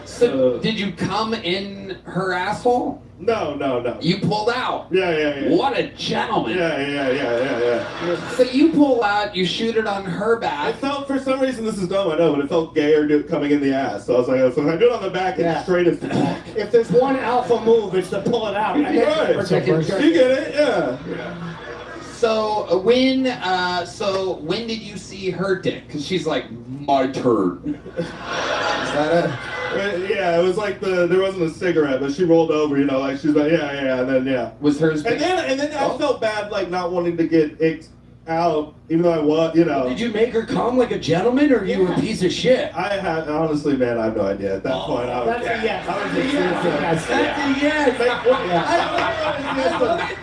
So, did you come in her asshole? No. You pulled out? Yeah. What a gentleman. Yeah. So you pull out, you shoot it on her It back. felt, for some reason, this is dumb, I know, but it felt gayer coming in the ass. So I was like, so if I do it on the back, it's straight as fuck. If there's one alpha move, it's to pull it out. And then Right. You get it? Yeah. So when did you see her dick? Because she's like, my turn. Is that it? Yeah, it was like there wasn't a cigarette, but she rolled over, like she's like, yeah, and then yeah. Was hers and then I felt bad, like not wanting to get icked out, even though I was, Did you make her come like a gentleman, or you a piece of shit? Honestly, man, I have no idea. At that point, I was That's a yes. I was just That's a yes.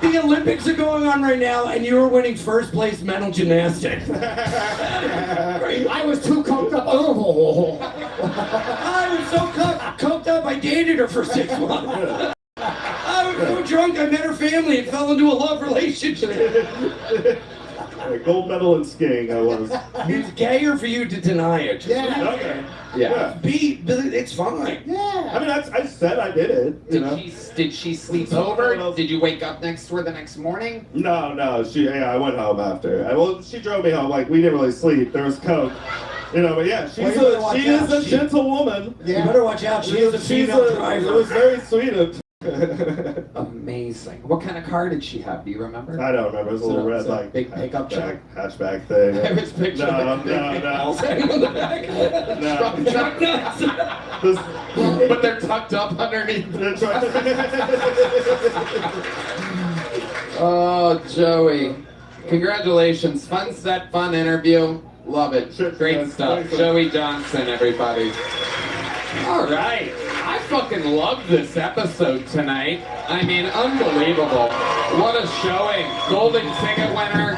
The Olympics are going on right now, and you were winning first place mental gymnastics. I was too coked up. I was so coked up, I dated her for 6 months. I was so drunk, I met her family and fell into a love relationship. Gold medal in skiing, I was. It's gayer for you to deny it. Okay. Yeah. It's fine. Yeah. I mean, I said I did it. Did she sleep over? Did you wake up next to her the next morning? No. I went home after. She drove me home. Like, we didn't really sleep. There was coke. But yeah, she is a gentle woman. Yeah. You better watch out. She is a female driver. It was very sweet of. Amazing. What kind of car did she have? Do you remember? I don't remember. It was a little red, like big pickup truck, hatchback thing. I was picturing No. Truck nuts. But they're tucked up underneath. Oh, Joey. Congratulations. Fun set, fun interview. Love it. Great stuff. Joey Johnson, everybody. All right. I fucking love this episode tonight. I mean, unbelievable. What a showing. Golden ticket winner.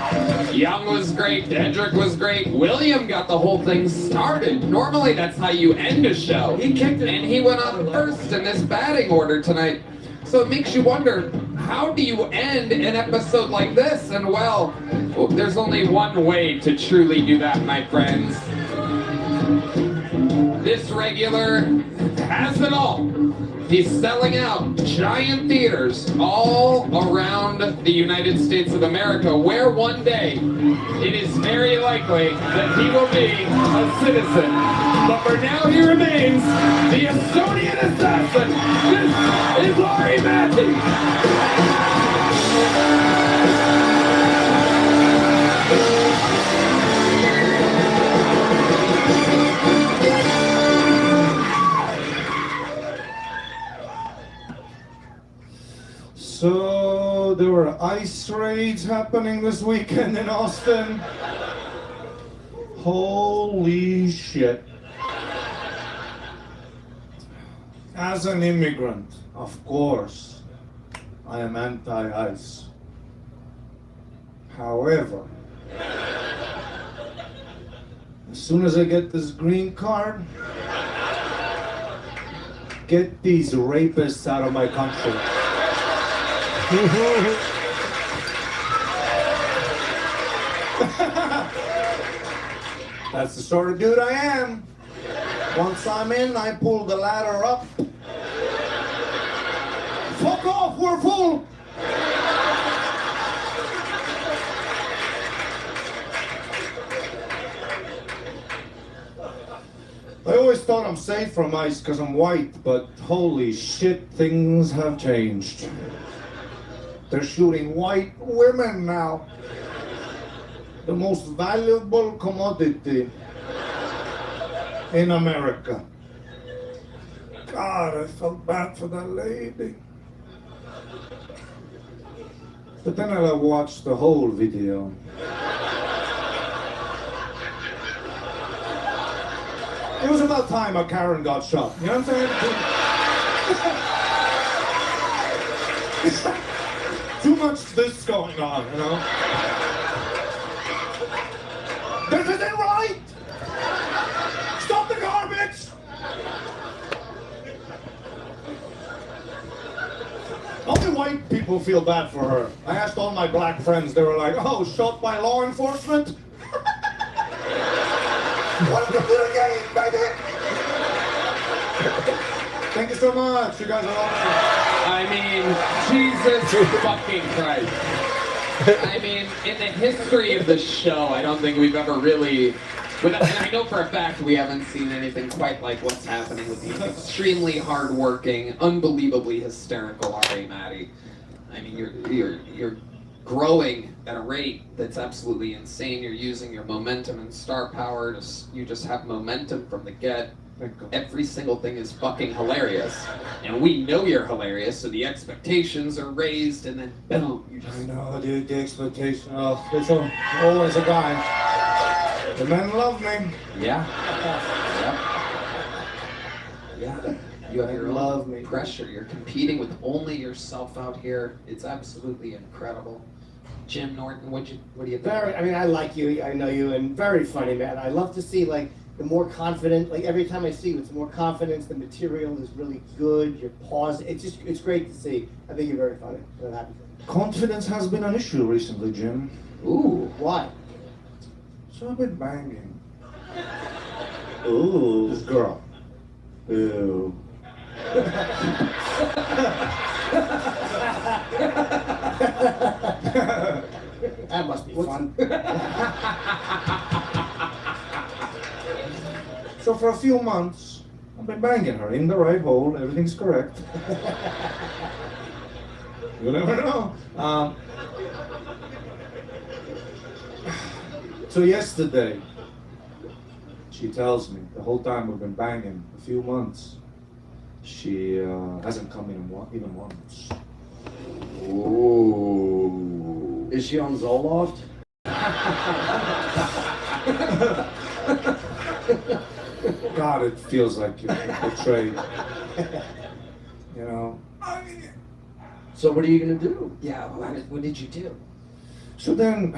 Young was great. Dedrick was great. William got the whole thing started. Normally, that's how you end a show. He kicked it. And he went on first in this batting order tonight. So it makes you wonder, how do you end an episode like this? And well, there's only one way to truly do that, my friends. This regular has it all. He's selling out giant theaters all around the United States of America, where one day it is very likely that he will be a citizen. But for now he remains the Estonian assassin. This is Laurie Matthews. So there were ice raids happening this weekend in Austin. Holy shit. As an immigrant, of course, I am anti-ice. However, as soon as I get this green card, get these rapists out of my country. That's the sort of dude I am. Once I'm in, I pull the ladder up. Fuck off, we're full! I always thought I'm safe from ice because I'm white, but holy shit, things have changed. They're shooting white women now. The most valuable commodity in America. God, I felt bad for that lady. But then I watched the whole video. It was about time a Karen got shot. You know what I'm saying? Too much this going on, you know? This isn't right! Stop the garbage! Only white people feel bad for her. I asked all my black friends, they were like, oh, shot by law enforcement? Welcome to the game, baby! Thank you so much. You guys are awesome. I mean, Jesus fucking Christ. I mean, in the history of the show, I don't think we've ever really... And I know for a fact we haven't seen anything quite like what's happening with the extremely hardworking, unbelievably hysterical Ari Maddie. I mean, you're growing at a rate that's absolutely insane. You're using your momentum and star power. You just have momentum from the get. Every single thing is fucking hilarious. And we know you're hilarious, so the expectations are raised, and then boom, you just... I know, dude, the expectation. Oh, there's always a guy. The men love me. Yeah. Yeah. You have your own pressure. You're competing with only yourself out here. It's absolutely incredible. Jim Norton, what do you think? I mean, I like you. I know you, and very funny, man. I love to see like the more confident. Like every time I see you, it's more confidence. The material is really good. Your pause. It's great to see. I think you're very funny. I'm happy. Confidence has been an issue recently, Jim. Ooh, why? So I've been banging. Ooh. This girl. Ew. That must be fun. So for a few months, I've been banging her in the right hole. Everything's correct. You never know. So yesterday, she tells me the whole time we've been banging, a few months, she hasn't come in even once. Ooh. Is she on Zoloft? God, it feels like you're betrayed. You know? So what are you gonna do? Yeah, what did you do? So then,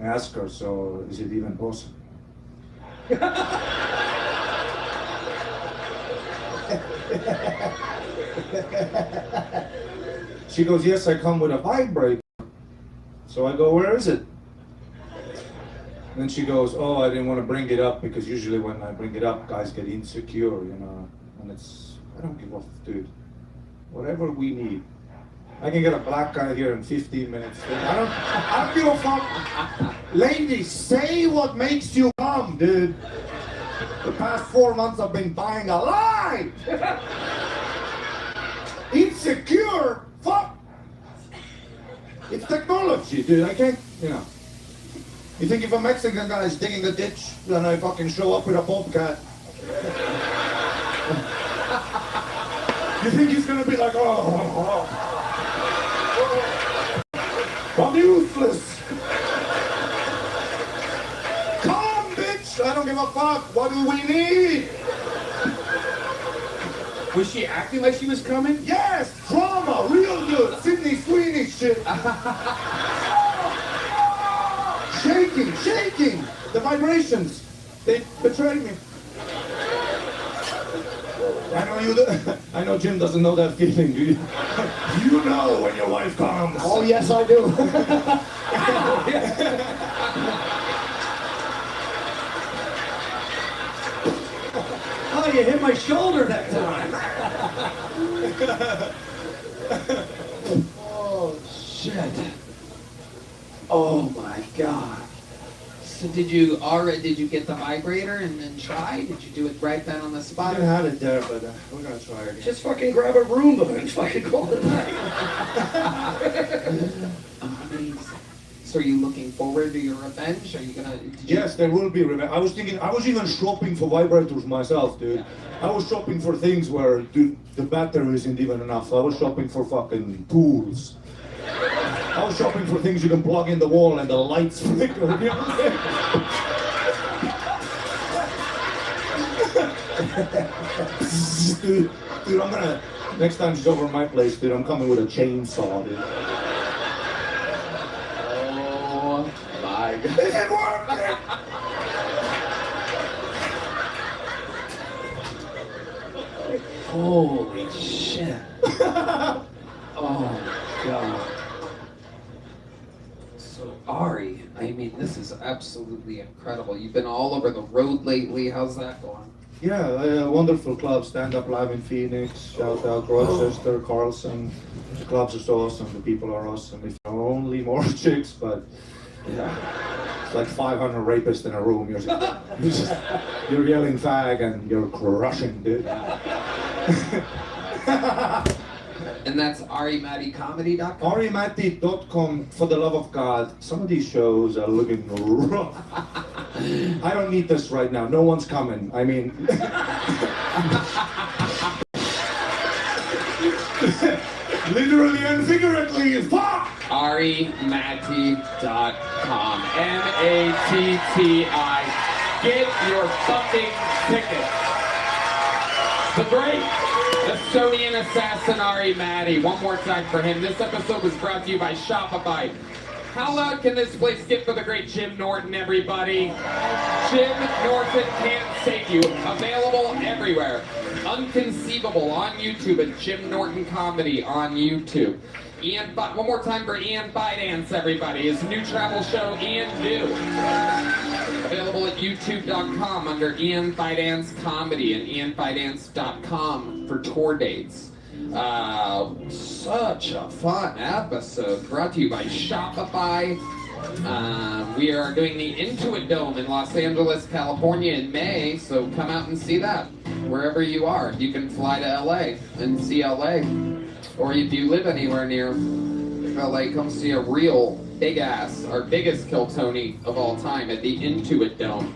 I asked her, so is it even possible? She goes, yes, I come with a vibrator. So I go, where is it? And then she goes, oh, I didn't want to bring it up because usually when I bring it up, guys get insecure, you know. And I don't give a f, dude. Whatever we need. I can get a black guy here in 15 minutes. I don't give a fuck. Ladies, say what makes you come, dude. The past 4 months I've been buying a lie. Insecure? Fuck. It's technology, dude. I can't, you know. You think if a Mexican guy is digging a ditch, then I fucking show up with a bobcat? You think he's gonna be like, oh. I'm useless. Come, bitch. I don't give a fuck. What do we need? Was she acting like she was coming? Yes, drama, real good. Sydney Sweeney shit. Shaking. The vibrations. They betrayed me. I know Jim doesn't know that feeling, do you? You know when your wife comes. Oh yes, I do. Oh, you hit my shoulder that time. Oh, Shit. Oh my god. So did you get the vibrator and then try? Did you do it right then on the I spot? had it there, but we're gonna try again. Just fucking grab a Roomba and fucking call it a night. Amazing. So are you looking forward to your revenge? Are you gonna? Yes, there will be revenge. I was even shopping for vibrators myself, dude. Yeah. I was shopping for things where, dude, the battery isn't even enough. I was shopping for fucking tools. I was shopping for things you can plug in the wall and the lights flicker. You know what I'm saying? Dude, I'm gonna, next time she's over at my place, dude, I'm coming with a chainsaw, dude. Oh my god. It didn't work! Holy shit. Oh god. So Ari, I mean, mean, this is absolutely incredible. You've been all over the road lately. How's that going? Yeah, wonderful club. Stand Up Live in Phoenix. Shout out Rochester, Carlson. The clubs are so awesome. The people are awesome. If there are only more chicks, but yeah, it's like 500 rapists in a room. You're yelling fag and you're crushing, dude. And that's arimatticomedy.com? arimatty.com, for the love of God. Some of these shows are looking rough. I don't need this right now. No one's coming. I mean... literally and figuratively, fuck! arimatty.com. M-A-T-T-I. Get your fucking tickets. The great Estonian assassin Ari Matty. One more time for him. This episode was brought to you by Shopify. How loud can this place get for the great Jim Norton, everybody? Jim Norton can't save you. Available everywhere. Unconceivable on YouTube at Jim Norton Comedy on YouTube. One more time for Ian Bydance, everybody. His new travel show, Ian Do. Available at youtube.com under Ian Bydance Comedy and ianbydance.com for tour dates. Such a fun episode brought to you by Shopify. We are doing the Intuit Dome in Los Angeles, California in May, so come out and see that wherever you are. You can fly to LA and see LA. Or if you live anywhere near LA, come see a real big ass, our biggest Kill Tony of all time at the Intuit Dome.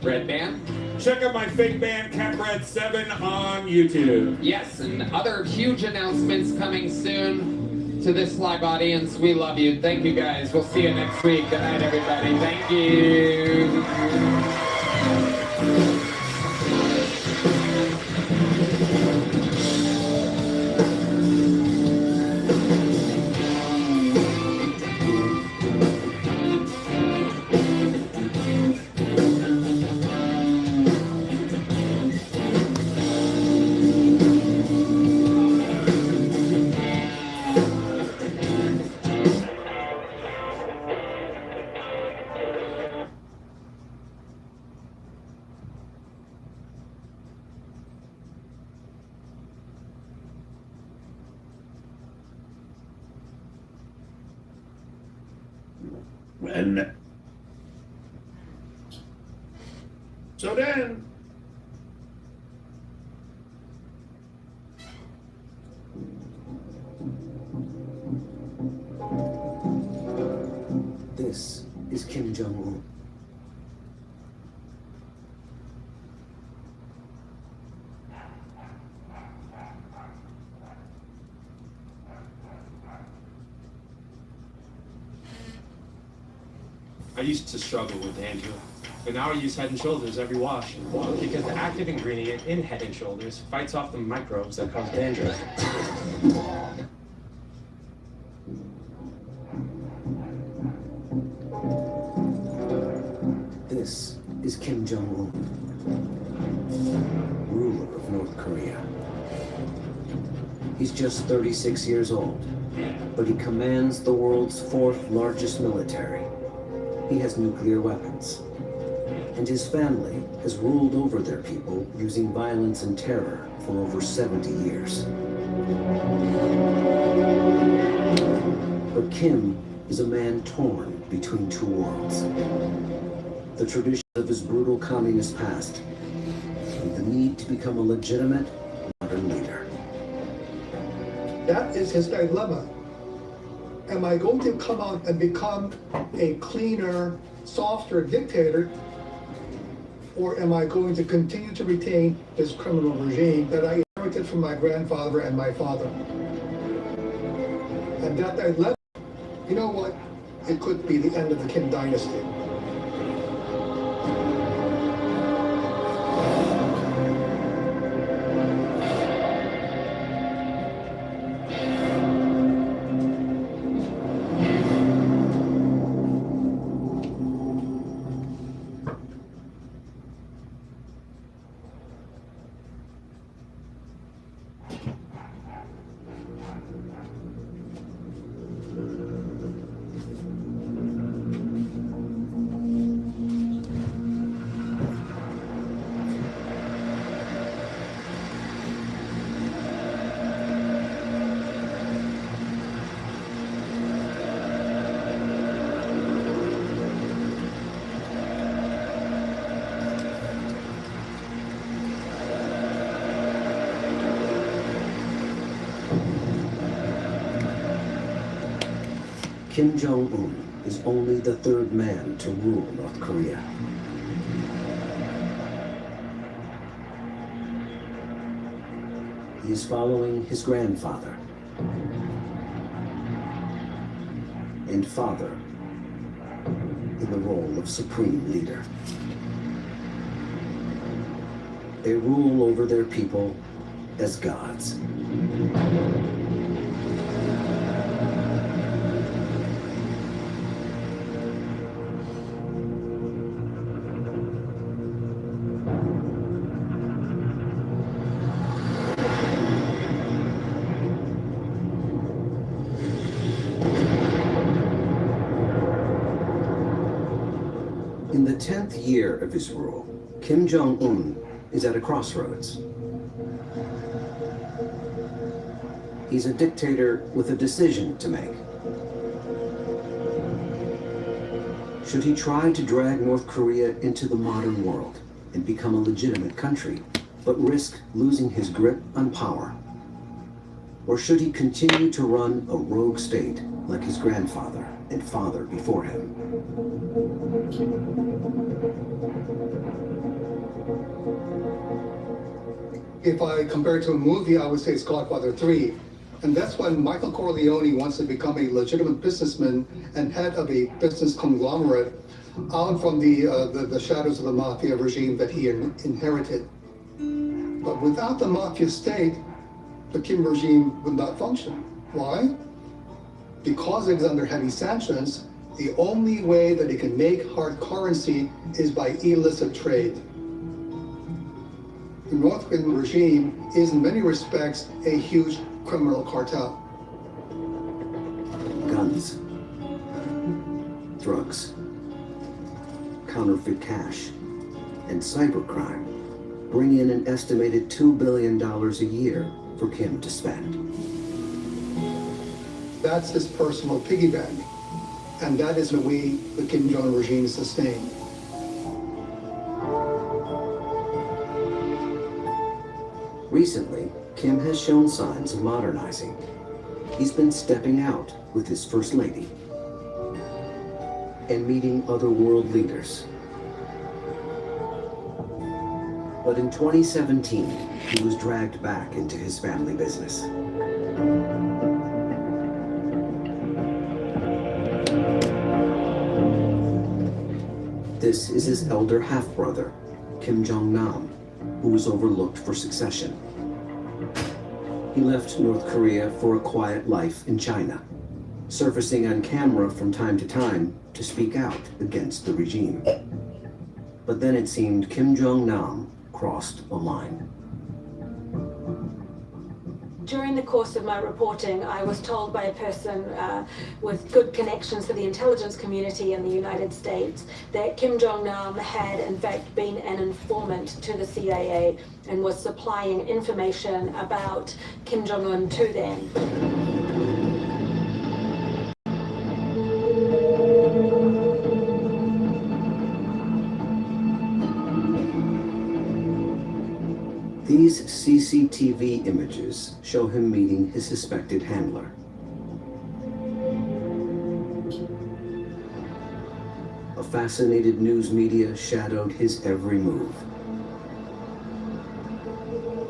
Red Band? Check out my fake band, Catred7, on YouTube. Yes, and other huge announcements coming soon to this live audience. We love you. Thank you, guys. We'll see you next week. Good night, everybody. Thank you. And so then, this is Kim Jong-un. I used to struggle with Angela, but now I use Head & Shoulders every wash because the active ingredient in Head & Shoulders fights off the microbes that cause dandruff. This is Kim Jong-un, ruler of North Korea. He's just 36 years old, but he commands the world's fourth largest military. He has nuclear weapons, and his family has ruled over their people using violence and terror for over 70 years. But Kim is a man torn between two worlds. The traditions of his brutal communist past, and the need to become a legitimate modern leader. That is his dilemma. Am I going to come out and become a cleaner, softer dictator, or am I going to continue to retain this criminal regime that I inherited from my grandfather and my father? And that dilemma, you know what? It could be the end of the Kim dynasty. Kim Jong-un is only the third man to rule North Korea. He is following his grandfather and father in the role of supreme leader. They rule over their people as gods. In the 10th year of his rule, Kim Jong-un is at a crossroads. He's a dictator with a decision to make. Should he try to drag North Korea into the modern world and become a legitimate country, but risk losing his grip on power? Or should he continue to run a rogue state like his grandfather and father before him? If I compare it to a movie, I would say it's Godfather 3. And that's when Michael Corleone wants to become a legitimate businessman and head of a business conglomerate out from the shadows of the mafia regime that he inherited. But without the mafia state, the Kim regime would not function. Why? Because it is under heavy sanctions, the only way that it can make hard currency is by illicit trade. The North Korean regime is in many respects a huge criminal cartel. Guns, drugs, counterfeit cash, and cybercrime bring in an estimated $2 billion a year for Kim to spend. That's his personal piggy bank. And that is the way the Kim Jong regime is sustained. Recently, Kim has shown signs of modernizing. He's been stepping out with his first lady and meeting other world leaders. But in 2017, he was dragged back into his family business. This is his elder half-brother, Kim Jong-nam, who was overlooked for succession. He left North Korea for a quiet life in China, surfacing on camera from time to time to speak out against the regime. But then it seemed Kim Jong-nam crossed a line. During the course of my reporting, I was told by a person with good connections to the intelligence community in the United States that Kim Jong-nam had in fact been an informant to the CIA and was supplying information about Kim Jong-un to them. These CCTV images show him meeting his suspected handler. A fascinated news media shadowed his every move.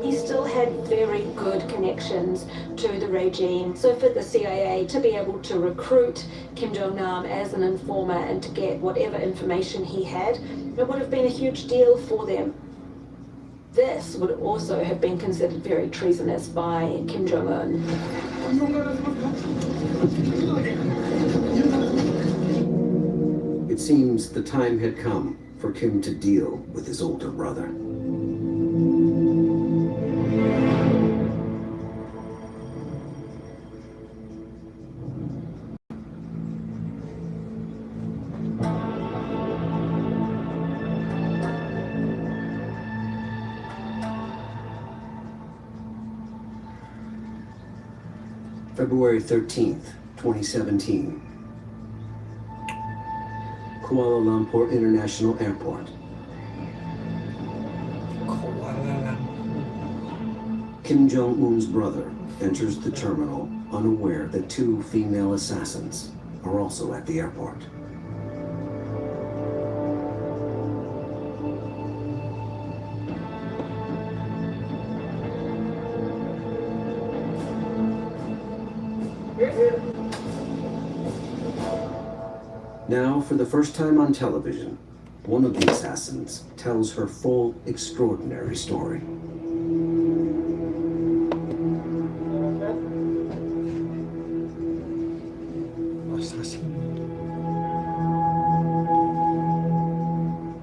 He still had very good connections to the regime. So for the CIA to be able to recruit Kim Jong-nam as an informer and to get whatever information he had, it would have been a huge deal for them. This would also have been considered very treasonous by Kim Jong-un. It seems the time had come for Kim to deal with his older brother. February 13th, 2017. Kuala Lumpur International Airport. Kim Jong-un's brother enters the terminal unaware that two female assassins are also at the airport. Now, for the first time on television, one of the assassins tells her full, extraordinary story.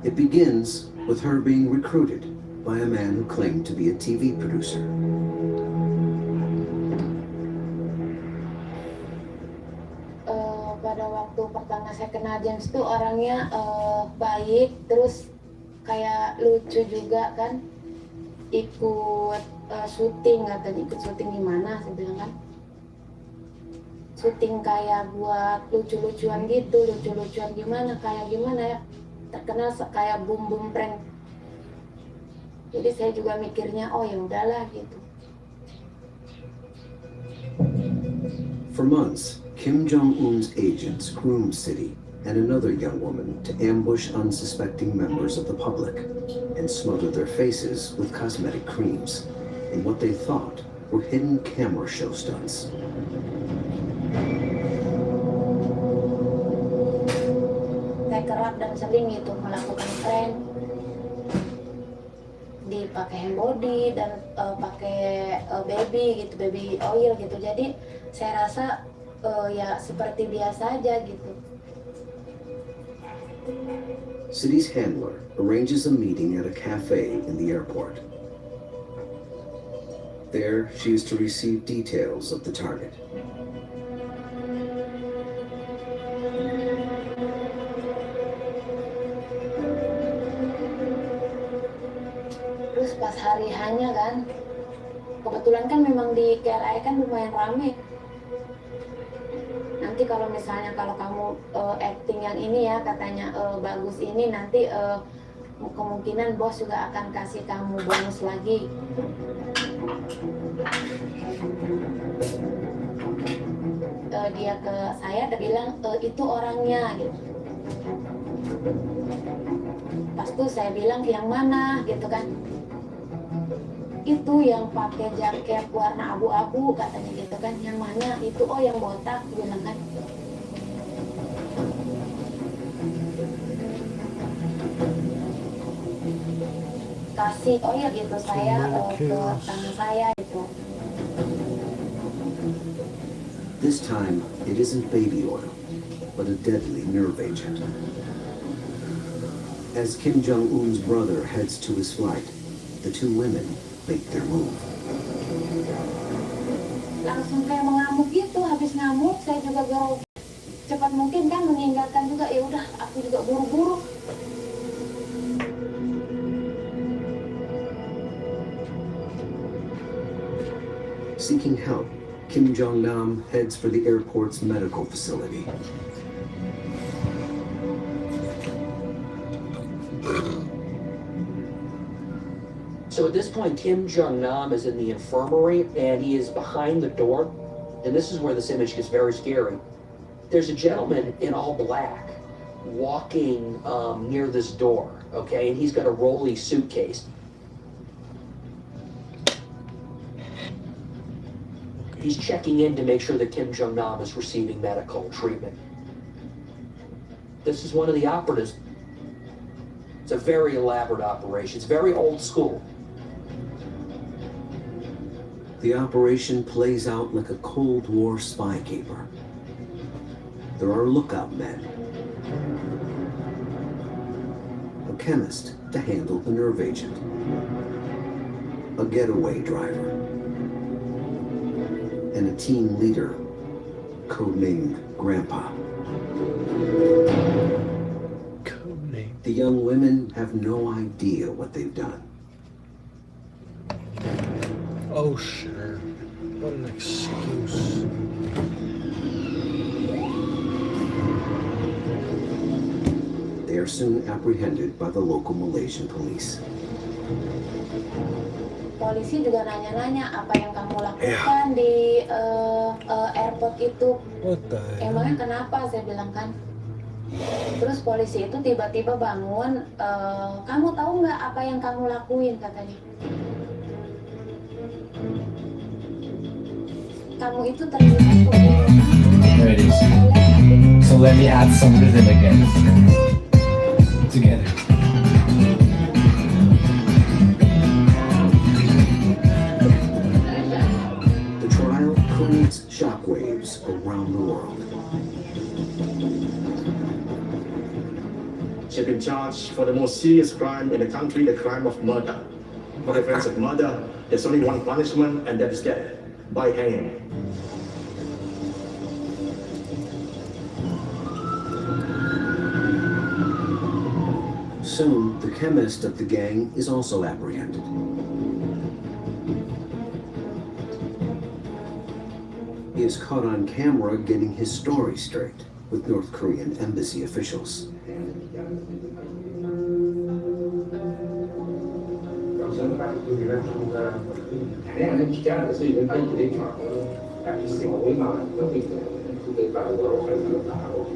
It begins with her being recruited by a man who claimed to be a TV producer. Pada waktu pertama saya kenal James tuh orangnya baik, terus kayak lucu juga kan, ikut syuting, katanya ikut syuting di mana, saya bilang kan syuting kayak buat lucu-lucuan gitu, lucu-lucuan gimana, kayak gimana ya, terkenal kayak boom prank. Jadi saya juga mikirnya oh ya udahlah gitu. For months, Kim Jong-un's agents groomed City and another young woman to ambush unsuspecting members of the public and smother their faces with cosmetic creams in what they thought were hidden camera show stunts. Saya kerap dan sering gitu melakukan prank, dipakai hand body dan pakai baby gitu, baby oil gitu. Jadi saya rasa ya seperti biasa aja gitu. City's handler arranges a meeting at a cafe in the airport. There, she is to receive details of the target. Terus pas hari hanya kan, kebetulan kan memang di KRI kan lumayan rame. Nanti kalau misalnya kalau kamu acting yang ini ya katanya bagus ini, nanti kemungkinan bos juga akan kasih kamu bonus lagi. Dia ke saya bilang itu orangnya gitu. Pas tuh saya bilang yang mana gitu kan, itu yang pakai jaket warna abu-abu katanya gitu kan, yang mana itu, oh yang botak bilang kan. Kasih oh ya gitu saya ke tangan saya itu. This time, it isn't baby oil, but a deadly nerve agent. As Kim Jong-un's brother heads to his flight, the two women make their move. Langsung kayak mengamuk gitu, habis ngamuk saya juga biar cepat mungkin kan meninggalkan juga, ya udah aku juga buru-buru. Seeking help, Kim Jong-nam heads for the airport's medical facility. So at this point, Kim Jong-nam is in the infirmary and he is behind the door. And this is where this image gets very scary. There's a gentleman in all black walking near this door, okay? And he's got a rolly suitcase. He's checking in to make sure that Kim Jong-nam is receiving medical treatment. This is one of the operatives. It's a very elaborate operation. It's very old school. The operation plays out like a Cold War spy caper. There are lookout men, a chemist to handle the nerve agent, a getaway driver, and a team leader, codenamed Grandpa. The young women have no idea what they've done. Oh, sure. What an excuse. They are soon apprehended by the local Malaysian police. polisi juga nanya-nanya apa yang kamu lakukan di airport itu. Emangnya kenapa? Saya bilang kan. Terus polisi itu tiba-tiba bangun, kamu tahu nggak apa yang kamu lakuin, katanya. Kamu itu terlibat There it is. So let me add some rhythm again. Together. The trial creates shockwaves around the world. She's been charged for the most serious crime in the country, the crime of murder. For the offense of murder, there's only one punishment, and that is death, by hanging. Soon, the chemist of the gang is also apprehended. He is caught on camera getting his story straight with North Korean embassy officials.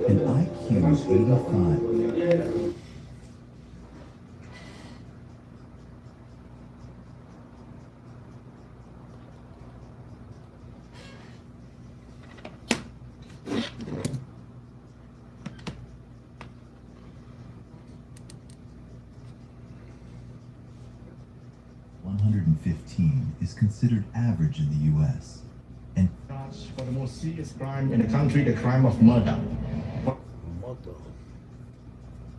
An IQ is 85. Is considered average in the U.S. and Charged for the most serious crime in the country, the crime of murder.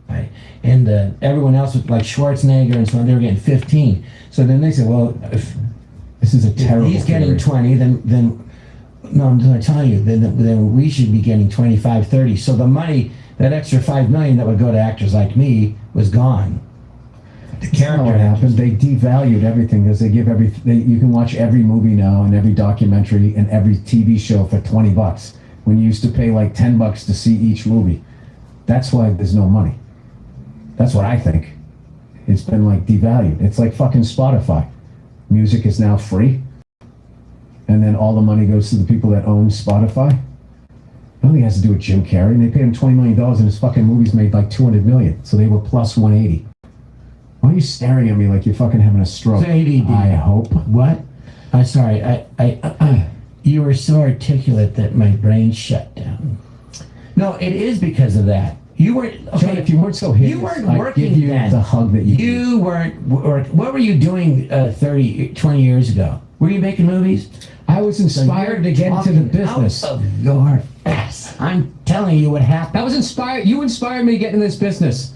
Right. And everyone else was like Schwarzenegger and so on, they were getting 15. So then they said, well, if this is a terrible. he's getting 20, then no, I'm going to tell you, then we should be getting 25, 30. So the money, that extra $5 million that would go to actors like me, was gone. The character what happened. They devalued everything because they give you can watch every movie now and every documentary and every TV show for $20 when you used to pay like $10 to see each movie. That's why there's no money. That's what I think. It's been like devalued. It's like fucking Spotify. Music is now free, and then all the money goes to the people that own Spotify. I don't think it has to do with Jim Carrey. They paid him $20 million and his fucking movies made like $200 million, so they were plus 180. Why are you staring at me like you're fucking having a stroke? ADD. I hope. What? I'm sorry. You were so articulate that my brain shut down. No, it is because of that. You weren't. Okay, John, if you weren't so hideous, you weren't I'd working give you then. the hug that you You weren't. What were you doing 20 years ago? Were you making movies? I was inspired to get into the business. Out of your ass. I'm telling you what happened. That was inspired. You inspired me to get into this business.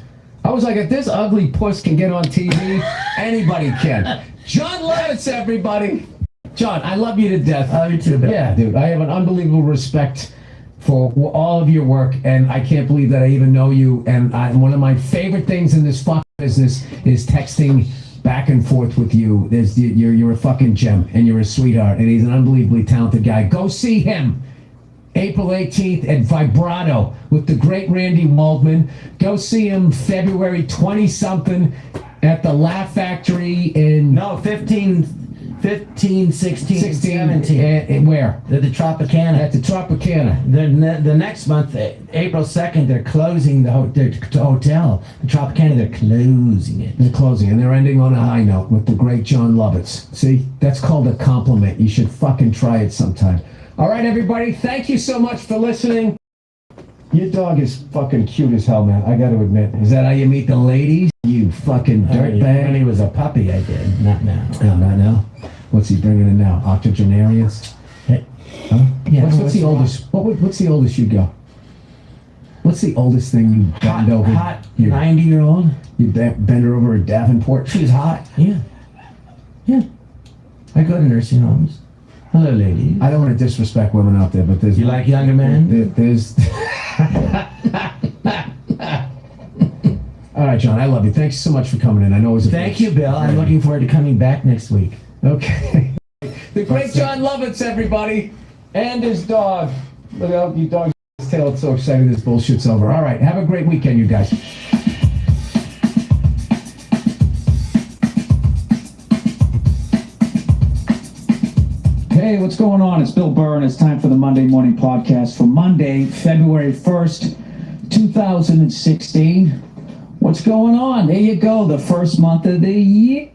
I was like, if this ugly puss can get on TV, anybody can. John Lovitz, everybody. John, I love you to death. I love you too, Bill. Yeah, dude. I have an unbelievable respect for all of your work, and I can't believe that I even know you. And one of my favorite things in this fucking business is texting back and forth with you. You're a fucking gem, and you're a sweetheart, and he's an unbelievably talented guy. Go see him. April 18th at Vibrato with the great Randy Waldman. Go see him February 20-something at the Laugh Factory in... No, 15, 16, 17. Where? The Tropicana. At the Tropicana. The next month, April 2nd, they're closing the hotel. The Tropicana, they're closing it. They're closing, and they're ending on a high note with the great John Lovitz. See, that's called a compliment. You should fucking try it sometime. All right, everybody, thank you so much for listening. Your dog is fucking cute as hell, man. I got to admit. Is that how you meet the ladies? You fucking dirtbag. When he was a puppy, I did. Not now. No, not now. What's he bringing in now? Octogenarians? Hey. Huh? Yeah. What's the oldest? What's the oldest you go? What's the oldest thing you bend over? Hot 90-year-old. You bend her over a Davenport? She's hot. Yeah. Yeah. I go to nursing homes. Hello, ladies. I don't want to disrespect women out there, but there's... You like younger men? There's... All right, John, I love you. Thanks so much for coming in. I know it was a... Thank you, Bill. I'm looking forward to coming back next week. Okay. The great John Lovitz, everybody. And his dog. Look out, you dog's tail. It's so excited this bullshit's over. All right, have a great weekend, you guys. Hey, what's going on? It's Bill Burr, and it's time for the Monday Morning Podcast for Monday, February 1st, 2016. What's going on? There you go, the first month of the year.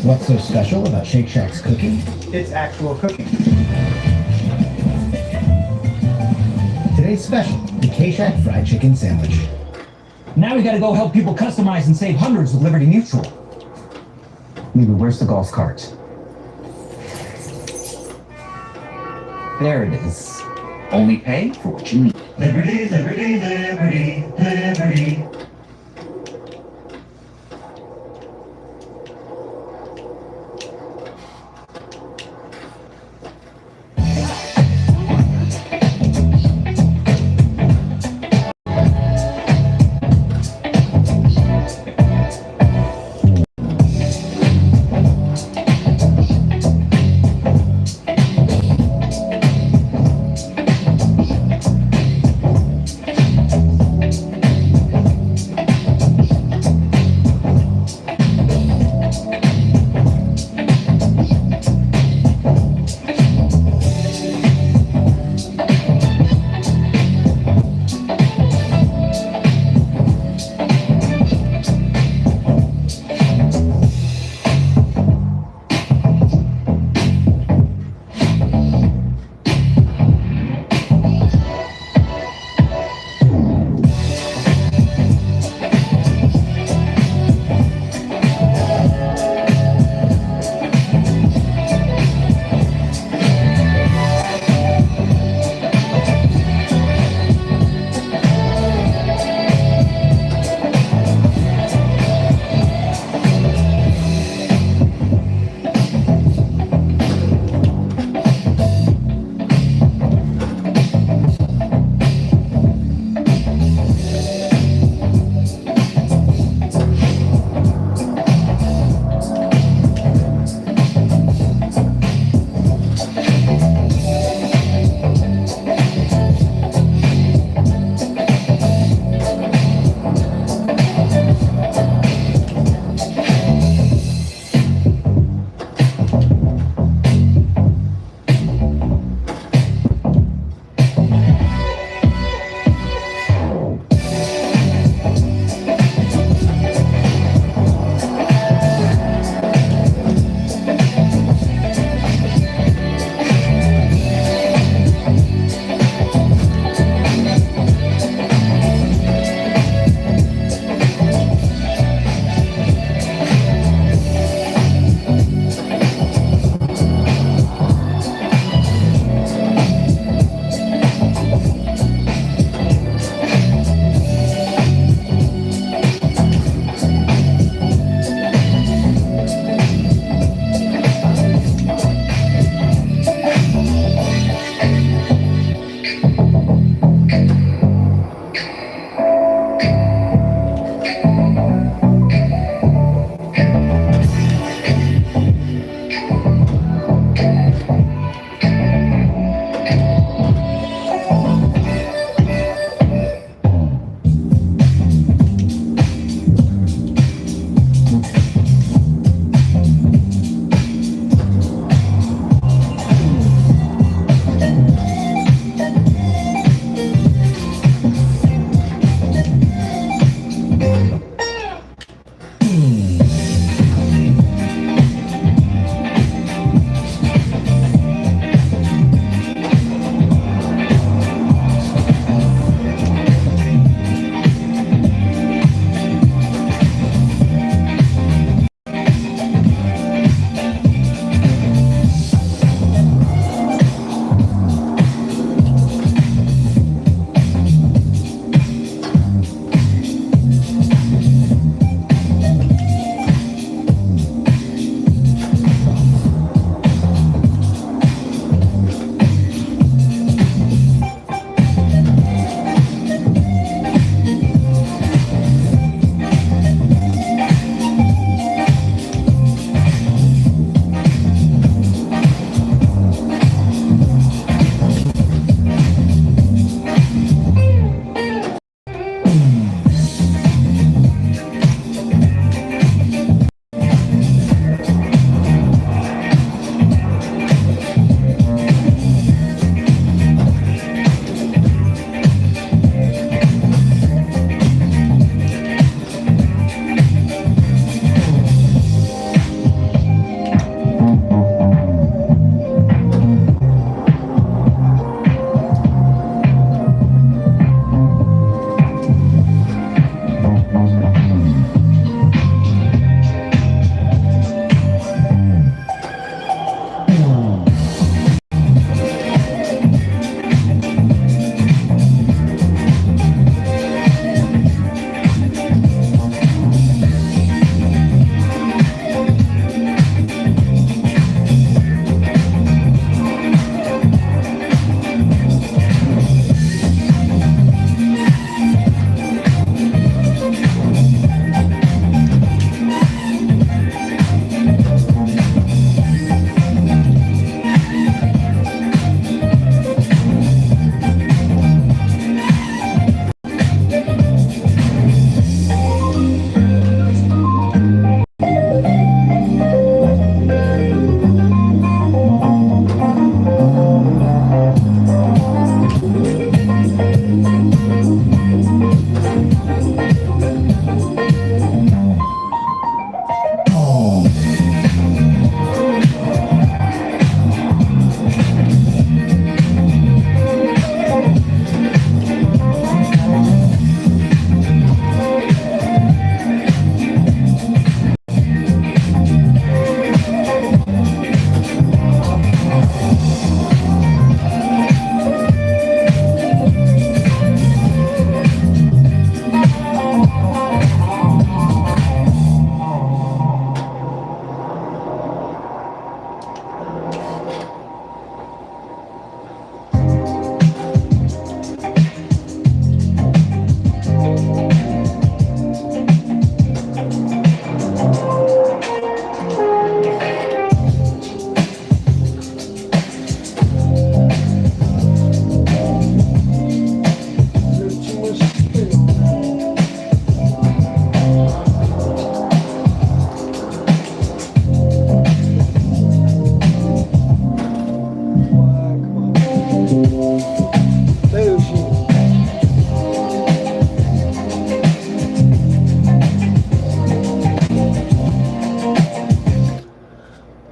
What's so special about Shake Shack's cooking? It's actual cooking. Today's special, the K-Shack fried chicken sandwich. Now we gotta go help people customize and save hundreds with Liberty Mutual. Maybe where's the golf cart? There it is. Only pay for what you need. Liberty, liberty, liberty, liberty.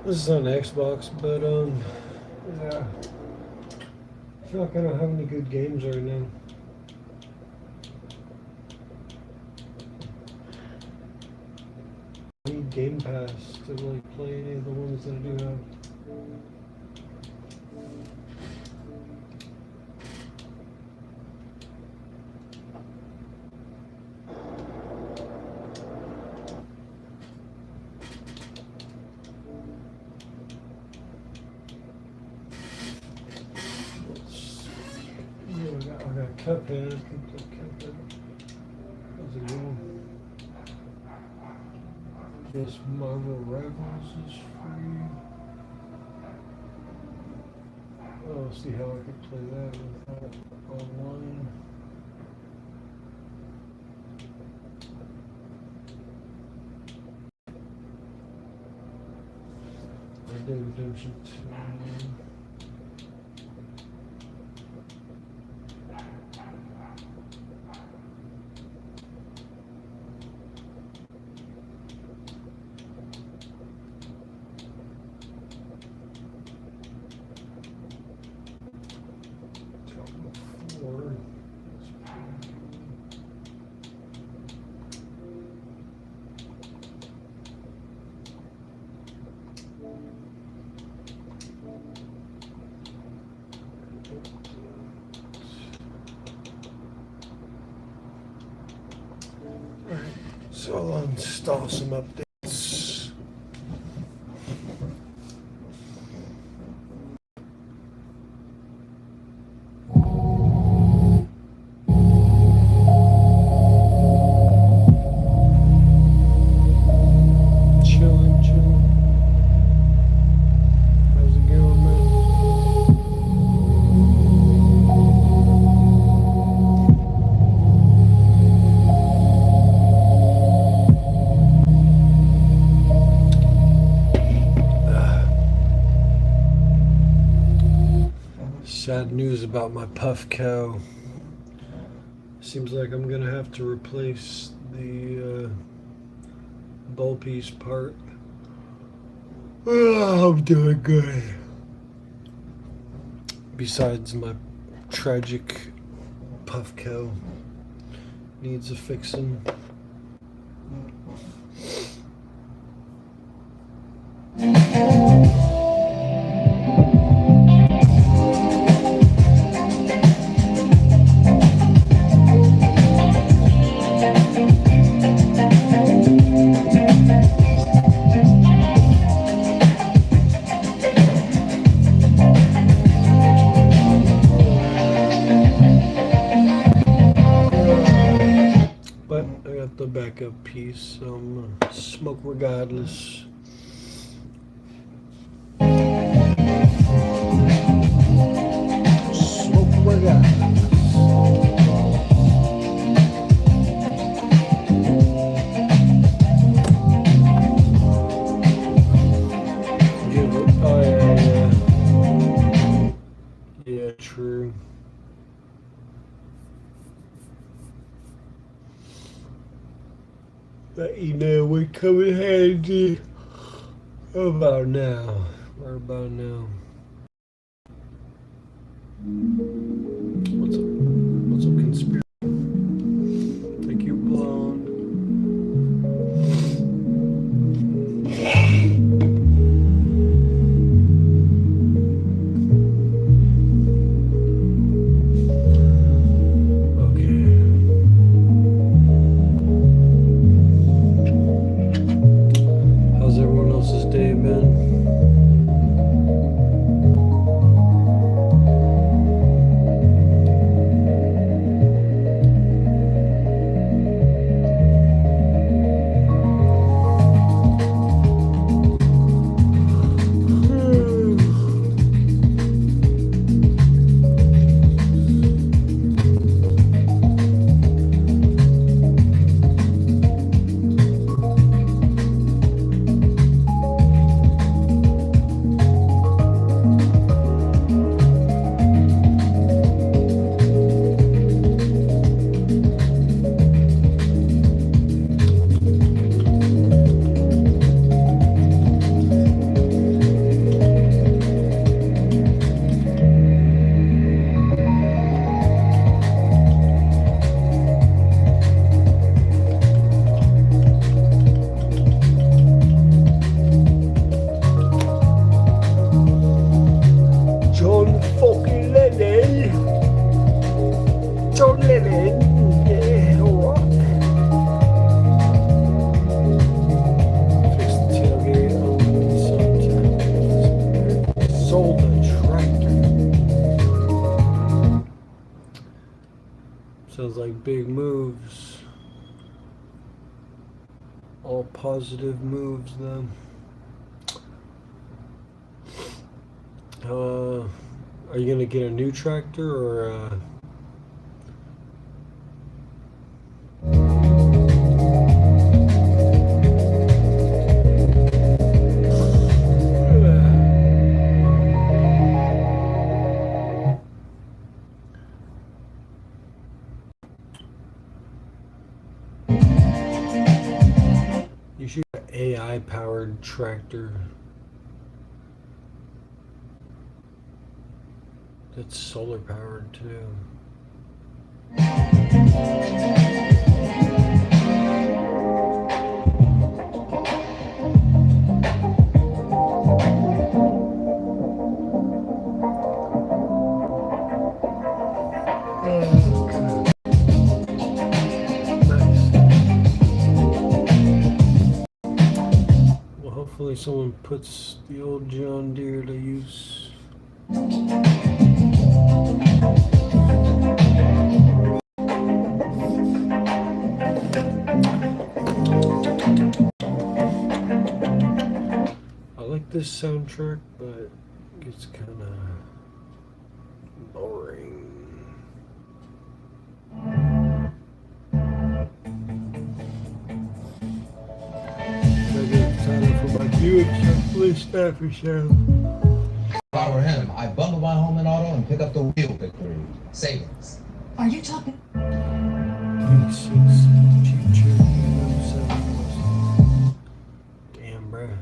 This is on Xbox, but yeah. I feel like I don't have any good games right now. I need Game Pass to like play any of the ones that I do have. I got Cuphead. Cuphead. How's it going? This Marvel Rivals is free. Oh, see how I could play that without online. Red Dead Redemption 2. So I'll install some updates. Chillin. How's it going, man? Sad news about my puff cow. Seems like I'm gonna have to replace the bowl piece part. Oh, I'm doing good. Besides, my tragic puff cow needs a fixin'. But I got the backup piece, so I'm gonna smoke regardless. Smoke regardless. Oh yeah. Yeah, true. That email would come in handy. What about now? What about now? What's up, conspiracy? Thank you, Blonde. How's everyone else's day been? big moves. All positive moves, though. Are you gonna get a new tractor or? You should have an AI-powered tractor. That's solar powered too. Well, hopefully someone puts the old John Deere to use. I like this soundtrack, but it's kind of boring. For my viewing police staff or so. If I were him, I'd bundle my home and auto and pick up the real victory. Savings. Are you talking? Damn, bruh.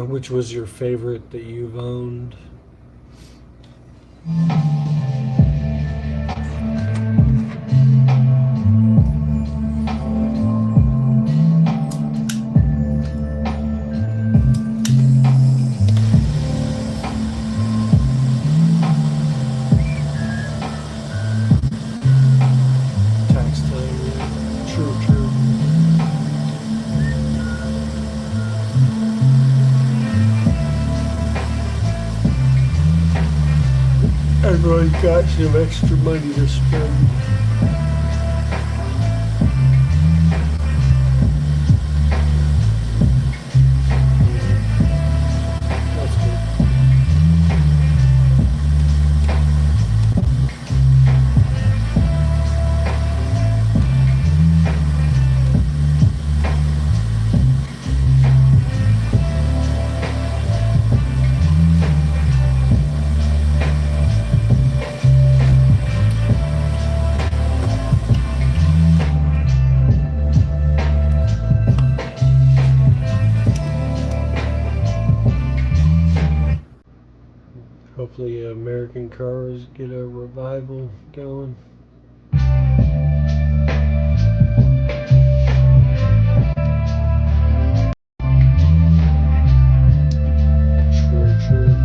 Which was your favorite that you've owned? Tax time, yeah. True. Everybody got some extra money to spend. That's good. Hopefully American cars get a revival going. True.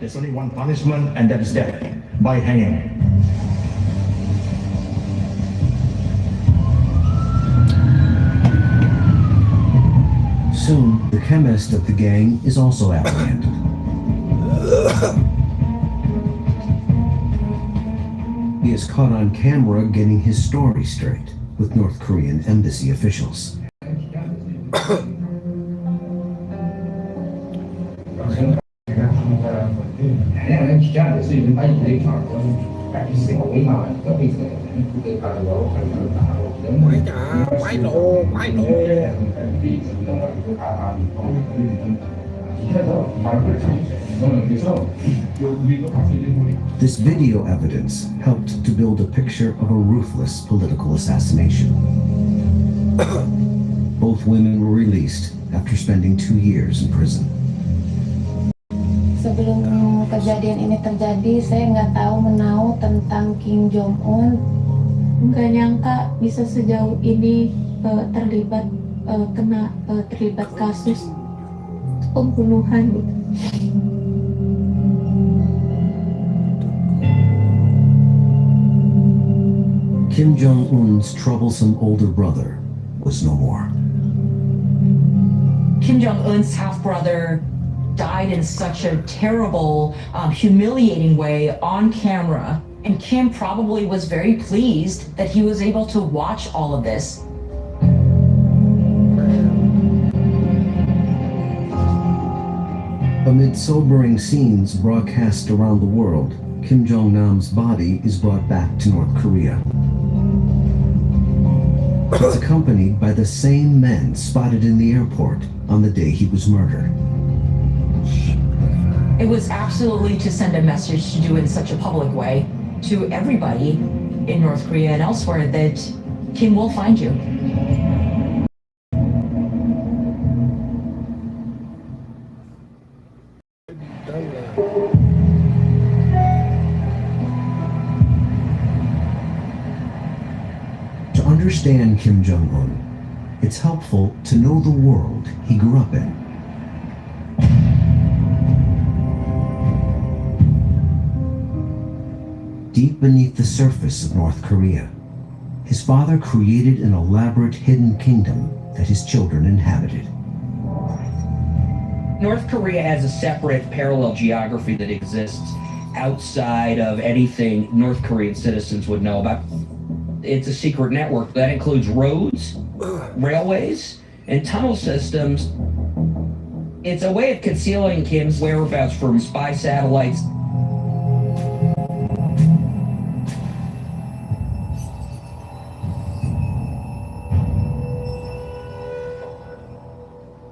there's only one punishment, and that is death by hanging. Soon, the chemist of the gang is also apprehended. He is caught on camera getting his story straight with North Korean embassy officials. This video evidence helped to build a picture of a ruthless political assassination. Both women were released after spending 2 years in prison. Sebelum kejadian ini terjadi, saya nggak tahu menau tentang Kim Jong Un. Nggak nyangka bisa sejauh ini terlibat terlibat kasus pembunuhan. Kim Jong Un's troublesome older brother was no more. Kim Jong Un's half brother died in such a terrible, humiliating way on camera. And Kim probably was very pleased that he was able to watch all of this. Amid sobering scenes broadcast around the world, Kim Jong-nam's body is brought back to North Korea. It's accompanied by the same men spotted in the airport on the day he was murdered. It was absolutely to send a message to do it in such a public way to everybody in North Korea and elsewhere that Kim will find you. To understand Kim Jong-un, it's helpful to know the world he grew up in. Deep beneath the surface of North Korea, his father created an elaborate hidden kingdom that his children inhabited. North Korea has a separate parallel geography that exists outside of anything North Korean citizens would know about. It's a secret network that includes roads, railways, and tunnel systems. It's a way of concealing Kim's whereabouts from spy satellites.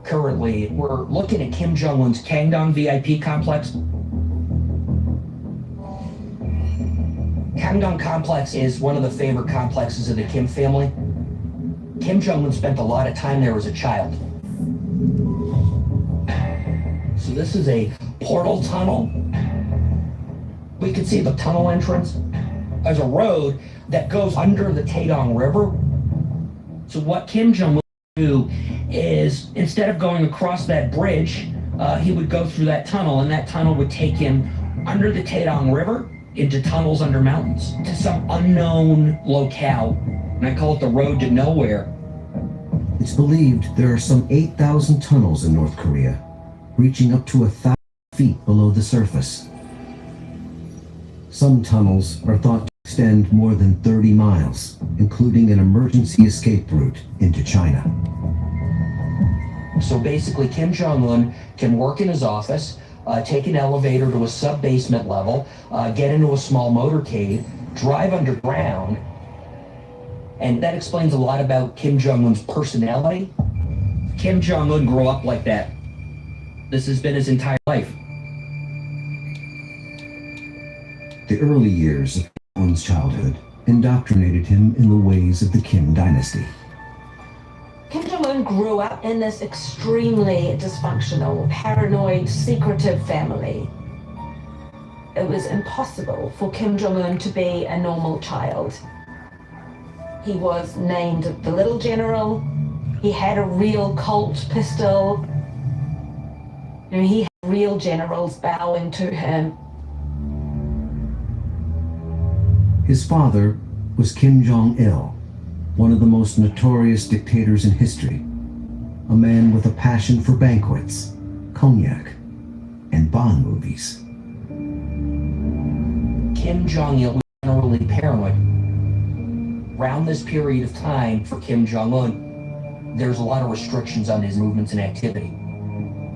Currently, we're looking at Kim Jong-un's Kangdong VIP complex. Kangdong complex is one of the favorite complexes of the Kim family. Kim Jong-un spent a lot of time there as a child. So this is a portal tunnel. We can see the tunnel entrance. There's a road that goes under the Taedong River. So what Kim Jong-un would do is, instead of going across that bridge, he would go through that tunnel, and that tunnel would take him under the Taedong River into tunnels under mountains to some unknown locale. And I call it the road to nowhere. It's believed there are some 8,000 tunnels in North Korea, reaching up to 1,000 feet below the surface. Some tunnels are thought to extend more than 30 miles, including an emergency escape route into China. So basically, Kim Jong-un can work in his office, take an elevator to a sub-basement level, get into a small motorcade, drive underground, and that explains a lot about Kim Jong-un's personality. Kim Jong-un grew up like that. This has been his entire life. The early years of Kim-un's childhood indoctrinated him in the ways of the Kim dynasty. Kim Jong-un grew up in this extremely dysfunctional, paranoid, secretive family. It was impossible for Kim Jong-un to be a normal child. He was named the Little General. He had a real Colt pistol. He real generals bowing to him. His father was Kim Jong-il, one of the most notorious dictators in history, a man with a passion for banquets, cognac, and Bond movies. Kim Jong-il was generally paranoid. Around this period of time for Kim Jong-un, there's a lot of restrictions on his movements and activity,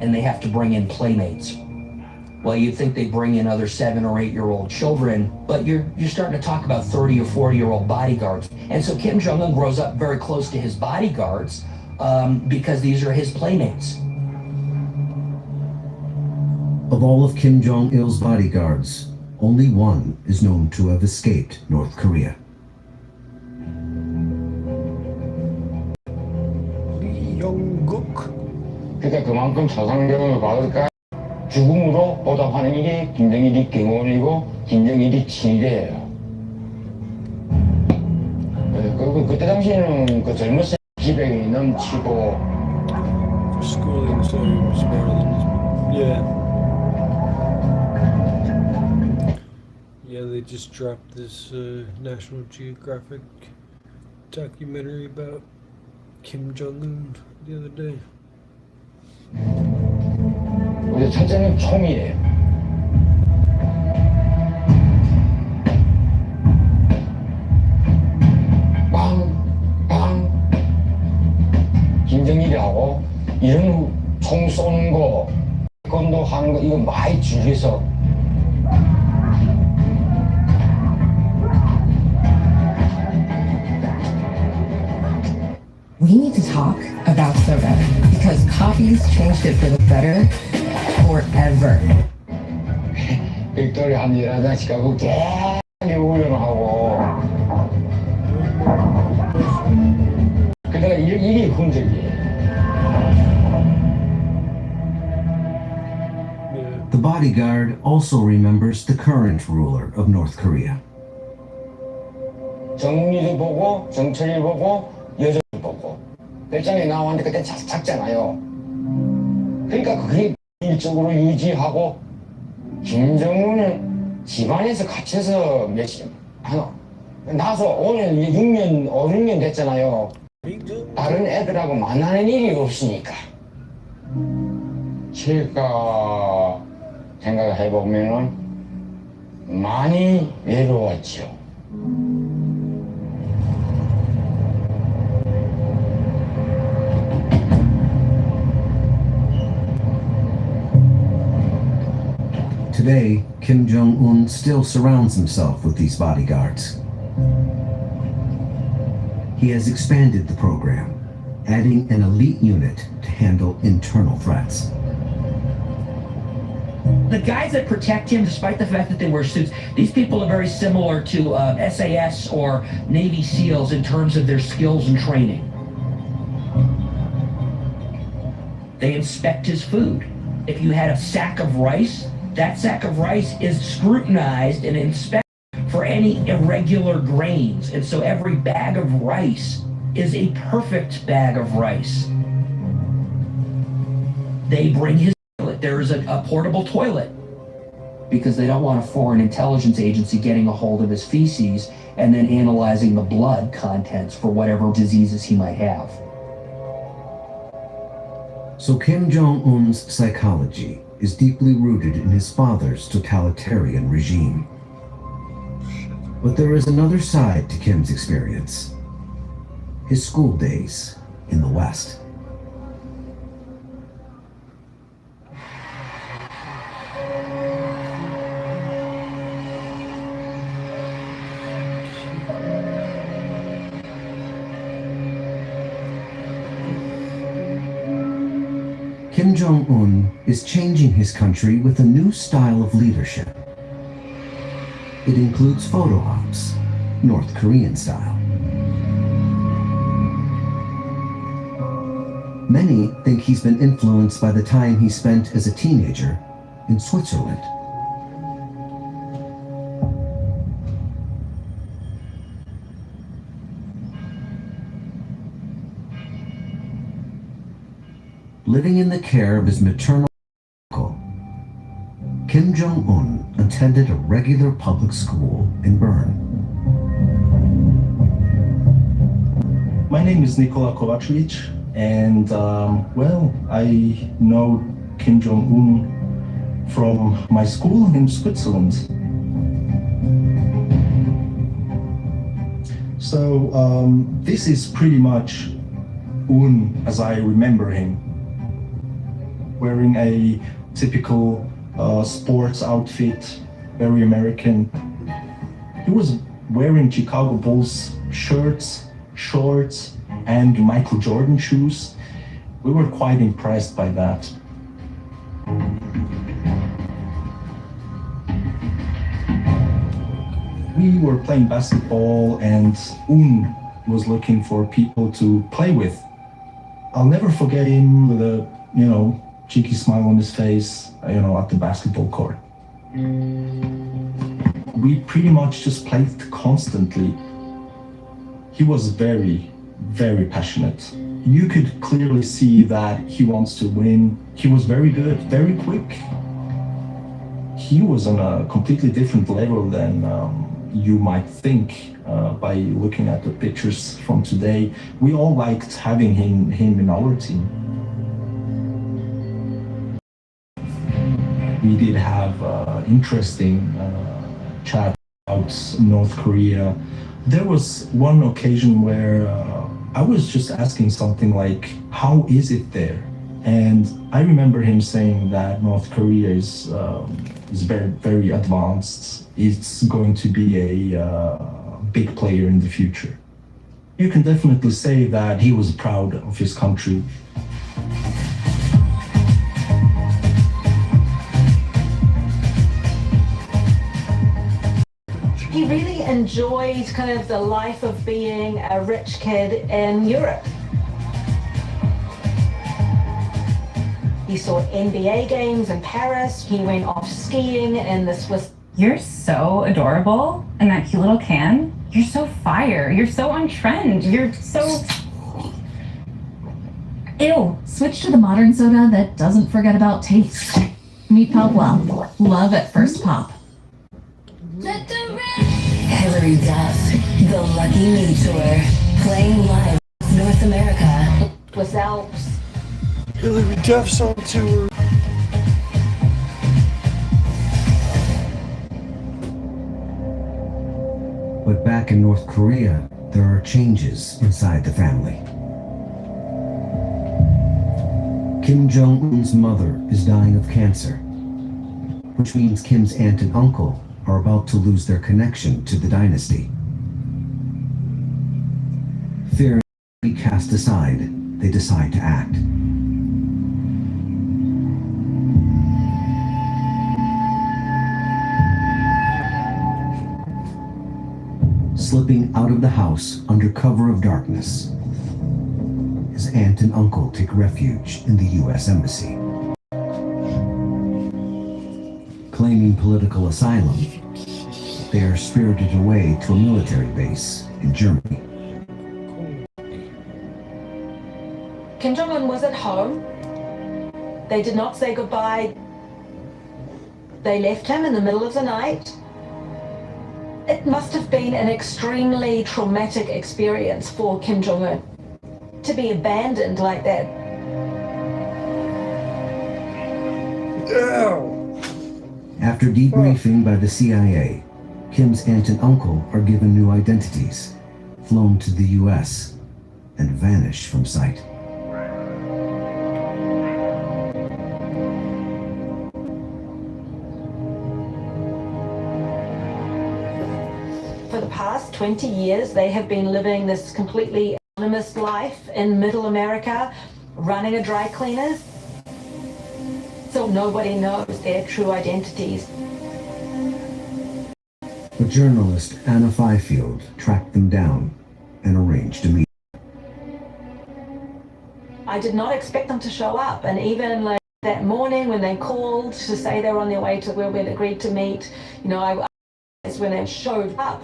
and they have to bring in playmates. Well, you'd think they bring in other 7 or 8-year-old children, but you're starting to talk about 30 or 40-year-old bodyguards. And so Kim Jong-un grows up very close to his bodyguards because these are his playmates. Of all of Kim Jong-il's bodyguards, only one is known to have escaped North Korea. 그러니까 그만큼 저상경을 받을까? 죽음으로 보답하는 게 김정일이 경호원이고 김정일이 친일이에요. 그리고 그때 당시에는 그 젊었을 기백이 넘치고. Schooling so smarter than this. Yeah. Yeah, they just dropped this National Geographic documentary about Kim Jong-un the other day. 우리 첫째는 총이에요. 빵. 김정일이하고 이런 총 쏘는 거, 태권도 하는 거 이거 많이 줄여서. We need to talk about soda because coffee's changed it for the better forever. 빅토리 한 11시간 하고 계속 훈련하고. 그러니까 이게 흔적이에요. The bodyguard also remembers the current ruler of North Korea. 정문이도 보고 정철이 보고 여정을 보고 별장에 나왔는데 그때 작잖아요. 그러니까 그게 일적으로 유지하고 김정은은 집안에서 갇혀서 며칠 나서 오늘 6년 5, 6년 됐잖아요. 다른 애들하고 만나는 일이 없으니까. 제가 생각해보면은 많이 외로웠죠. Today, Kim Jong-un still surrounds himself with these bodyguards. He has expanded the program, adding an elite unit to handle internal threats. The guys that protect him, despite the fact that they wear suits, these people are very similar to SAS or Navy SEALs in terms of their skills and training. They inspect his food. If you had a sack of rice, that sack of rice is scrutinized and inspected for any irregular grains. And so every bag of rice is a perfect bag of rice. They bring his toilet. There's a portable toilet because they don't want a foreign intelligence agency getting a hold of his feces and then analyzing the blood contents for whatever diseases he might have. So Kim Jong-un's psychology is deeply rooted in his father's totalitarian regime. But there is another side to Kim's experience. His school days in the West. Kim Jong-un is changing his country with a new style of leadership. It includes photo ops, North Korean style. Many think he's been influenced by the time he spent as a teenager in Switzerland. Living in the care of his maternal uncle, Jong-un attended a regular public school in Bern. My name is Nikola Kovacevic, and well, I know Kim Jong-un from my school in Switzerland. So this is pretty much Un as I remember him, wearing a typical sports outfit, very American. He was wearing Chicago Bulls shirts, shorts, and Michael Jordan shoes. We were quite impressed by that. We were playing basketball and Un was looking for people to play with. I'll never forget him with a, cheeky smile on his face, at the basketball court. We pretty much just played constantly. He was very, very passionate. You could clearly see that he wants to win. He was very good, very quick. He was on a completely different level than you might think by looking at the pictures from today. We all liked having him in our team. We did have interesting chat about North Korea. There was one occasion where I was just asking something like, how is it there? And I remember him saying that North Korea is very, very advanced. It's going to be a big player in the future. You can definitely say that he was proud of his country. He really enjoyed kind of the life of being a rich kid in Europe. He saw NBA games in Paris. He went off skiing in the Swiss. You're so adorable in that cute little can. You're so fire. You're so on trend. You're so... Ew. Switch to the modern soda that doesn't forget about taste. Meet Pop Well. Love at first pop. Hillary Duff, the Lucky Me Tour, playing live North America. Swiss Alps. Hillary Duff's on tour. But back in North Korea, there are changes inside the family. Kim Jong-un's mother is dying of cancer, which means Kim's aunt and uncle are about to lose their connection to the dynasty. Fearing to be cast aside, they decide to act. Slipping out of the house under cover of darkness, his aunt and uncle take refuge in the U.S. Embassy. Claiming political asylum, they are spirited away to a military base in Germany. Kim Jong-un was at home. They did not say goodbye. They left him in the middle of the night. It must have been an extremely traumatic experience for Kim Jong-un to be abandoned like that. After debriefing by the CIA, Kim's aunt and uncle are given new identities, flown to the U.S., and vanish from sight. For the past 20 years, they have been living this completely anonymous life in Middle America, running a dry cleaners. So nobody knows their true identities. But journalist Anna Fifield tracked them down and arranged a meeting. I did not expect them to show up, and even like that morning when they called to say they were on their way to where we'd agreed to meet, that's when they showed up.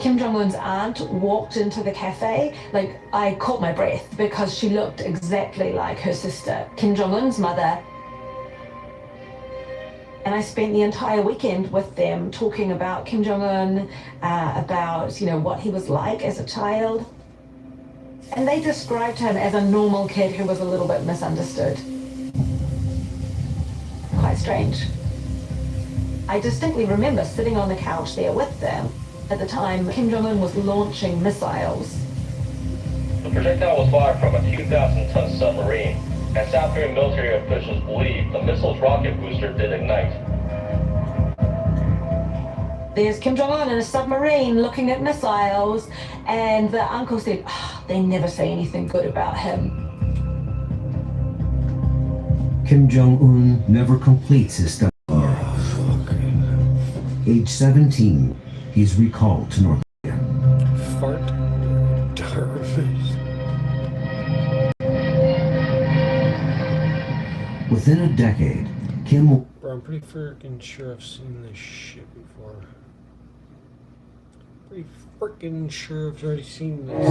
Kim Jong-un's aunt walked into the cafe, I caught my breath because she looked exactly like her sister. Kim Jong-un's mother And I spent the entire weekend with them talking about Kim Jong-un, about, what he was like as a child. And they described him as a normal kid who was a little bit misunderstood. Quite strange. I distinctly remember sitting on the couch there with them. At the time, Kim Jong-un was launching missiles. The projectile was fired from a 2,000-ton submarine, and South Korean military officials believe the missile's rocket booster did ignite. There's Kim Jong-un in a submarine looking at missiles, and the uncle said, they never say anything good about him. Kim Jong-un never completes his study year. Age 17, he's recalled to North Korea. Fart. Within a decade, Kim will... Bro, I'm pretty freaking sure I've seen this shit before. Pretty freaking sure I've already seen this.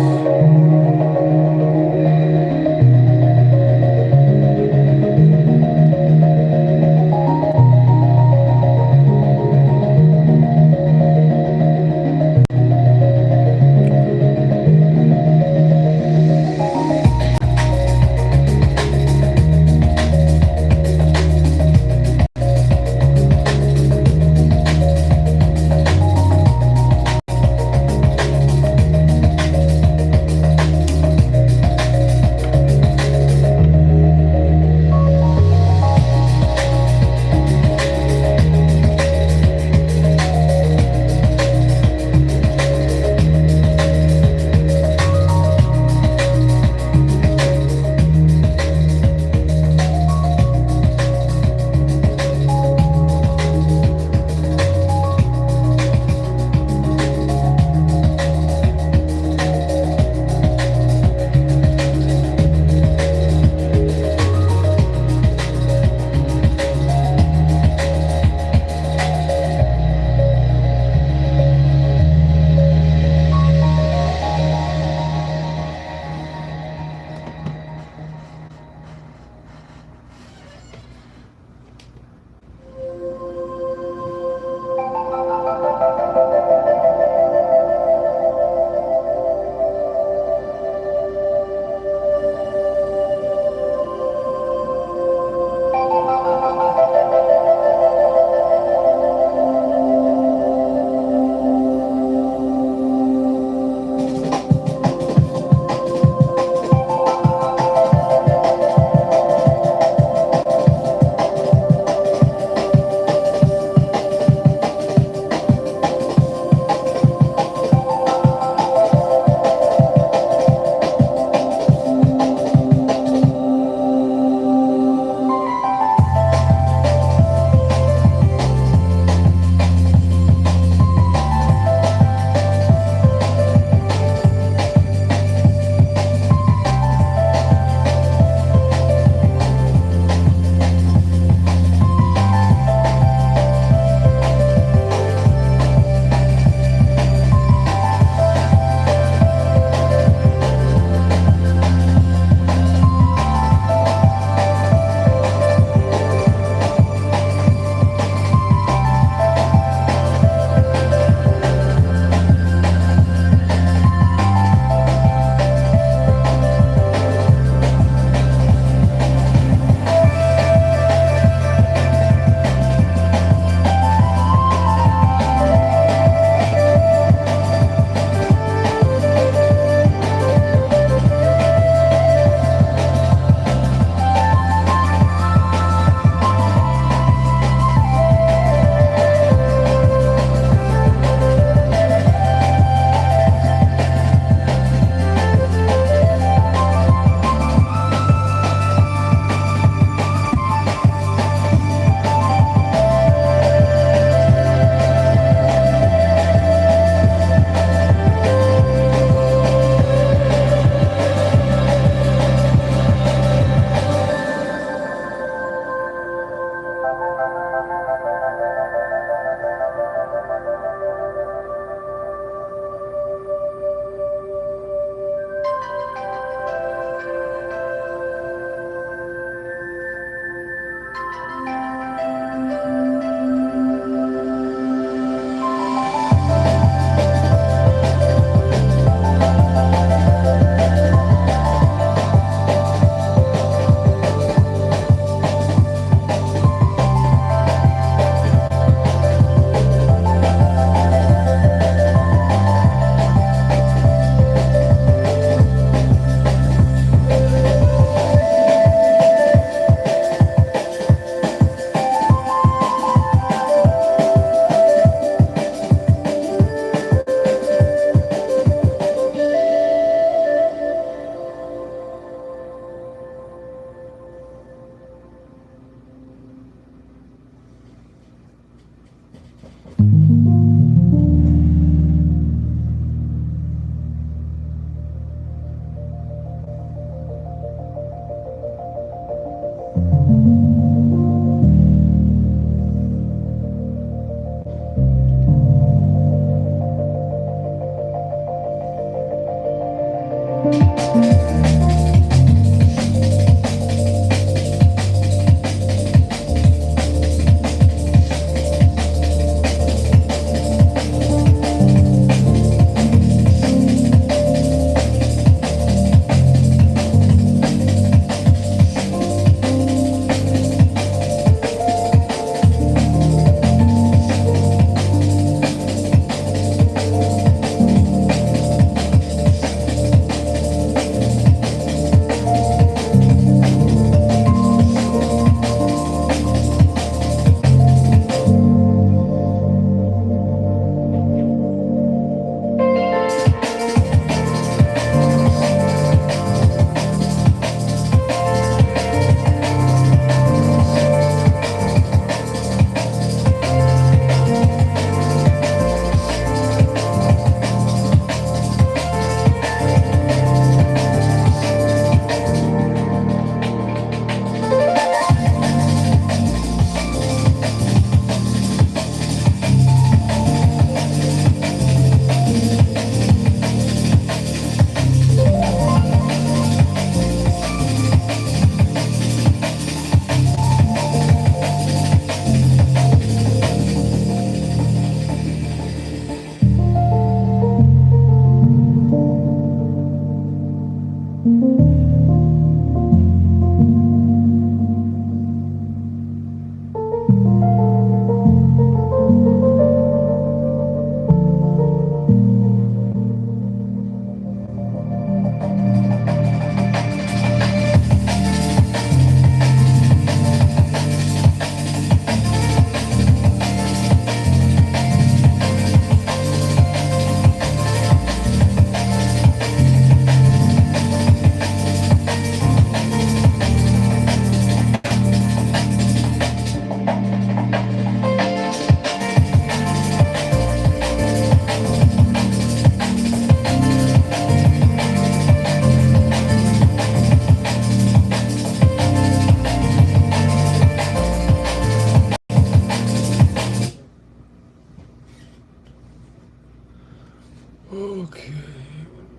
Okay,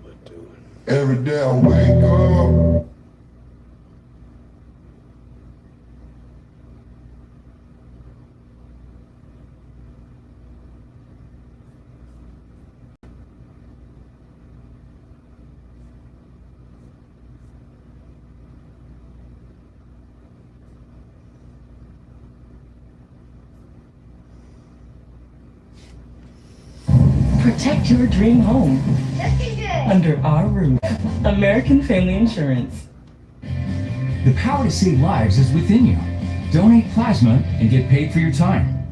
what am I doing? Every day I wake up. Protect your dream home under our roof. American Family Insurance. The power to save lives is within you. Donate plasma and get paid for your time.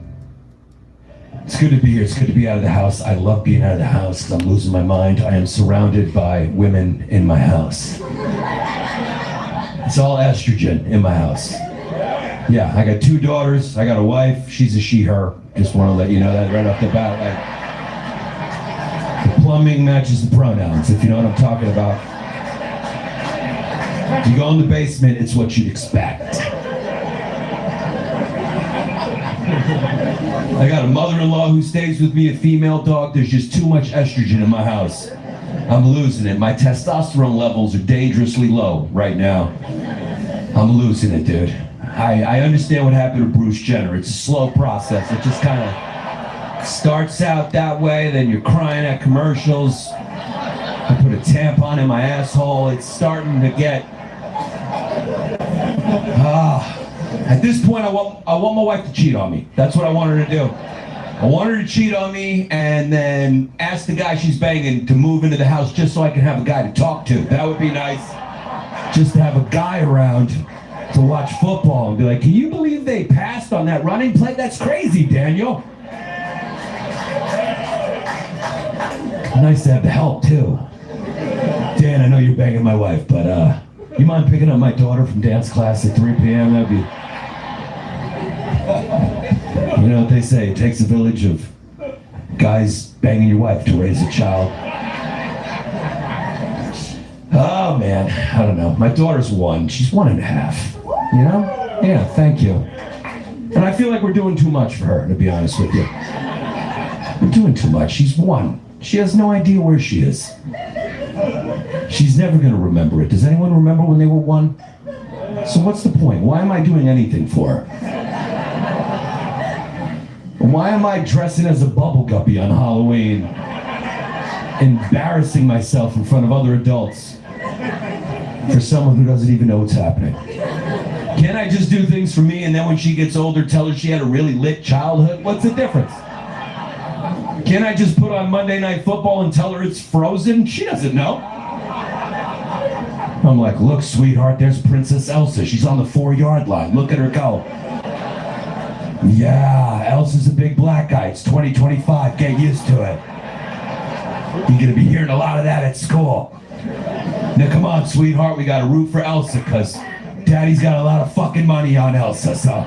It's good to be here. It's good to be out of the house. I love being out of the house because I'm losing my mind. I am surrounded by women in my house. It's all estrogen in my house. Yeah, I got 2 daughters. I got a wife. She's a she, her. Just want to let you know that right off the bat. The plumbing matches the pronouns, if you know what I'm talking about. If you go in the basement, it's what you'd expect. I got a mother-in-law who stays with me, a female dog. There's just too much estrogen in my house. I'm losing it. My testosterone levels are dangerously low right now. I'm losing it, dude. I understand what happened to Bruce Jenner. It's a slow process. It just kind of starts out that way, then you're crying at commercials. I put a tampon in my asshole. It's starting to get... At this point, I want my wife to cheat on me. That's what I want her to do. I want her to cheat on me and then ask the guy she's banging to move into the house just so I can have a guy to talk to. That would be nice. Just to have a guy around to watch football and be like, can you believe they passed on that running play? That's crazy, Daniel. Nice to have the help, too. Dan, I know you're banging my wife, but you mind picking up my daughter from dance class at 3 p.m.? That'd be... You know what they say, it takes a village of guys banging your wife to raise a child. Oh, man, I don't know. My daughter's 1. She's 1.5. You know? Yeah, thank you. And I feel like we're doing too much for her, to be honest with you. We're doing too much. She's 1. She has no idea where she is. She's never going to remember it. Does anyone remember when they were 1? So what's the point? Why am I doing anything for her? Why am I dressing as a bubble guppy on Halloween? Embarrassing myself in front of other adults for someone who doesn't even know what's happening. Can't I just do things for me and then when she gets older tell her she had a really lit childhood? What's the difference? Can't I just put on Monday Night Football and tell her it's Frozen? She doesn't know. I'm like, look, sweetheart, there's Princess Elsa. She's on the 4-yard line. Look at her go. Yeah, Elsa's a big black guy. It's 2025. Get used to it. You're going to be hearing a lot of that at school. Now, come on, sweetheart. We got to root for Elsa because Daddy's got a lot of fucking money on Elsa, so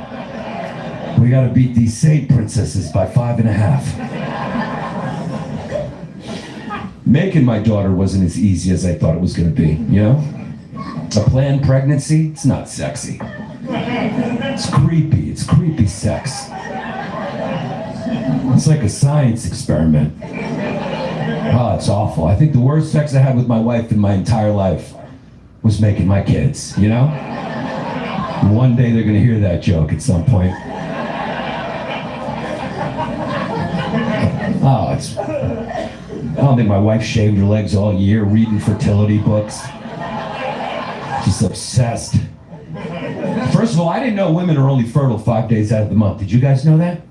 we got to beat these Saint princesses by 5.5. Making my daughter wasn't as easy as I thought it was going to be, you know? A planned pregnancy, it's not sexy. It's creepy sex. It's like a science experiment. Oh, it's awful. I think the worst sex I had with my wife in my entire life was making my kids, you know? One day they're going to hear that joke at some point. Oh, it's... I don't think my wife shaved her legs all year reading fertility books. Just obsessed. First of all, I didn't know women are only fertile 5 days out of the month. Did you guys know that?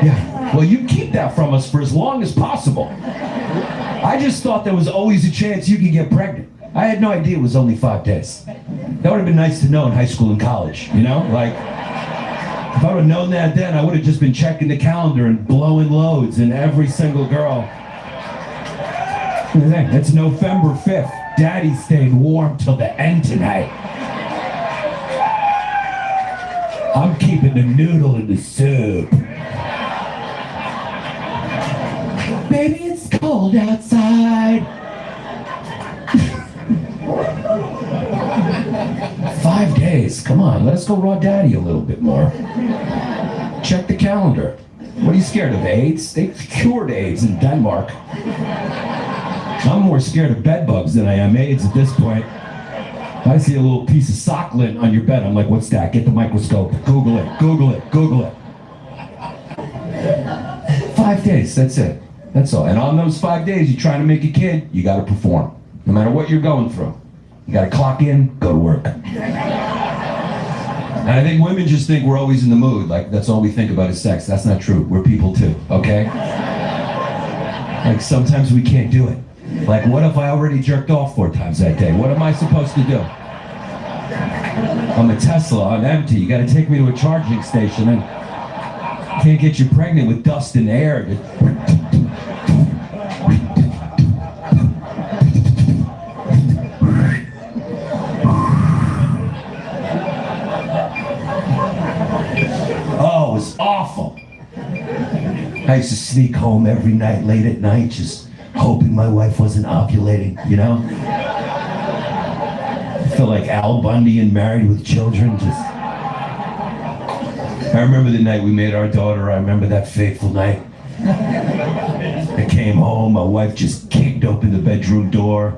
Yeah. Well, you keep that from us for as long as possible. I just thought there was always a chance you could get pregnant. I had no idea it was only 5 days. That would have been nice to know in high school and college, you know? Like, if I would have known that then, I would have just been checking the calendar and blowing loads in every single girl. It's November 5th. Daddy stayed warm till the end tonight. I'm keeping the noodle in the soup. Baby, it's cold outside. 5 days. Come on, let us go raw daddy a little bit more. Check the calendar. What are you scared of, AIDS? They cured AIDS in Denmark. I'm more scared of bed bugs than I am AIDS at this point. I see a little piece of sock lint on your bed. I'm like, what's that? Get the microscope. Google it. Google it. Google it. 5 days. That's it. That's all. And on those 5 days, you're trying to make a kid, you got to perform. No matter what you're going through. You got to clock in, go to work. And I think women just think we're always in the mood. Like, that's all we think about is sex. That's not true. We're people too, okay? Like, sometimes we can't do it. Like, what if I already jerked off 4 times that day? What am I supposed to do? I'm a Tesla, I'm empty. You gotta take me to a charging station and can't get you pregnant with dust and air. Oh, it was awful. I used to sneak home every night, late at night, just hoping my wife wasn't ovulating, you know? I felt like Al Bundy and Married with Children, just... I remember the night we made our daughter. I remember that fateful night. I came home, my wife just kicked open the bedroom door,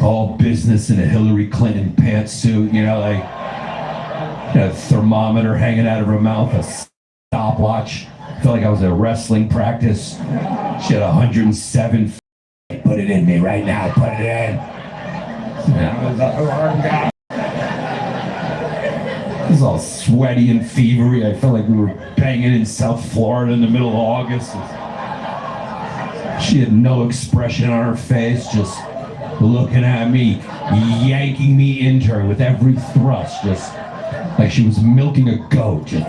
all business in a Hillary Clinton pantsuit, you know, like a thermometer hanging out of her mouth, a stopwatch. Felt like I was at wrestling practice. She had 107. Put it in me right now. Put it in. It was all sweaty and fevery. I felt like we were banging in South Florida in the middle of August. She had no expression on her face, just looking at me, yanking me into her with every thrust, just like she was milking a goat. Just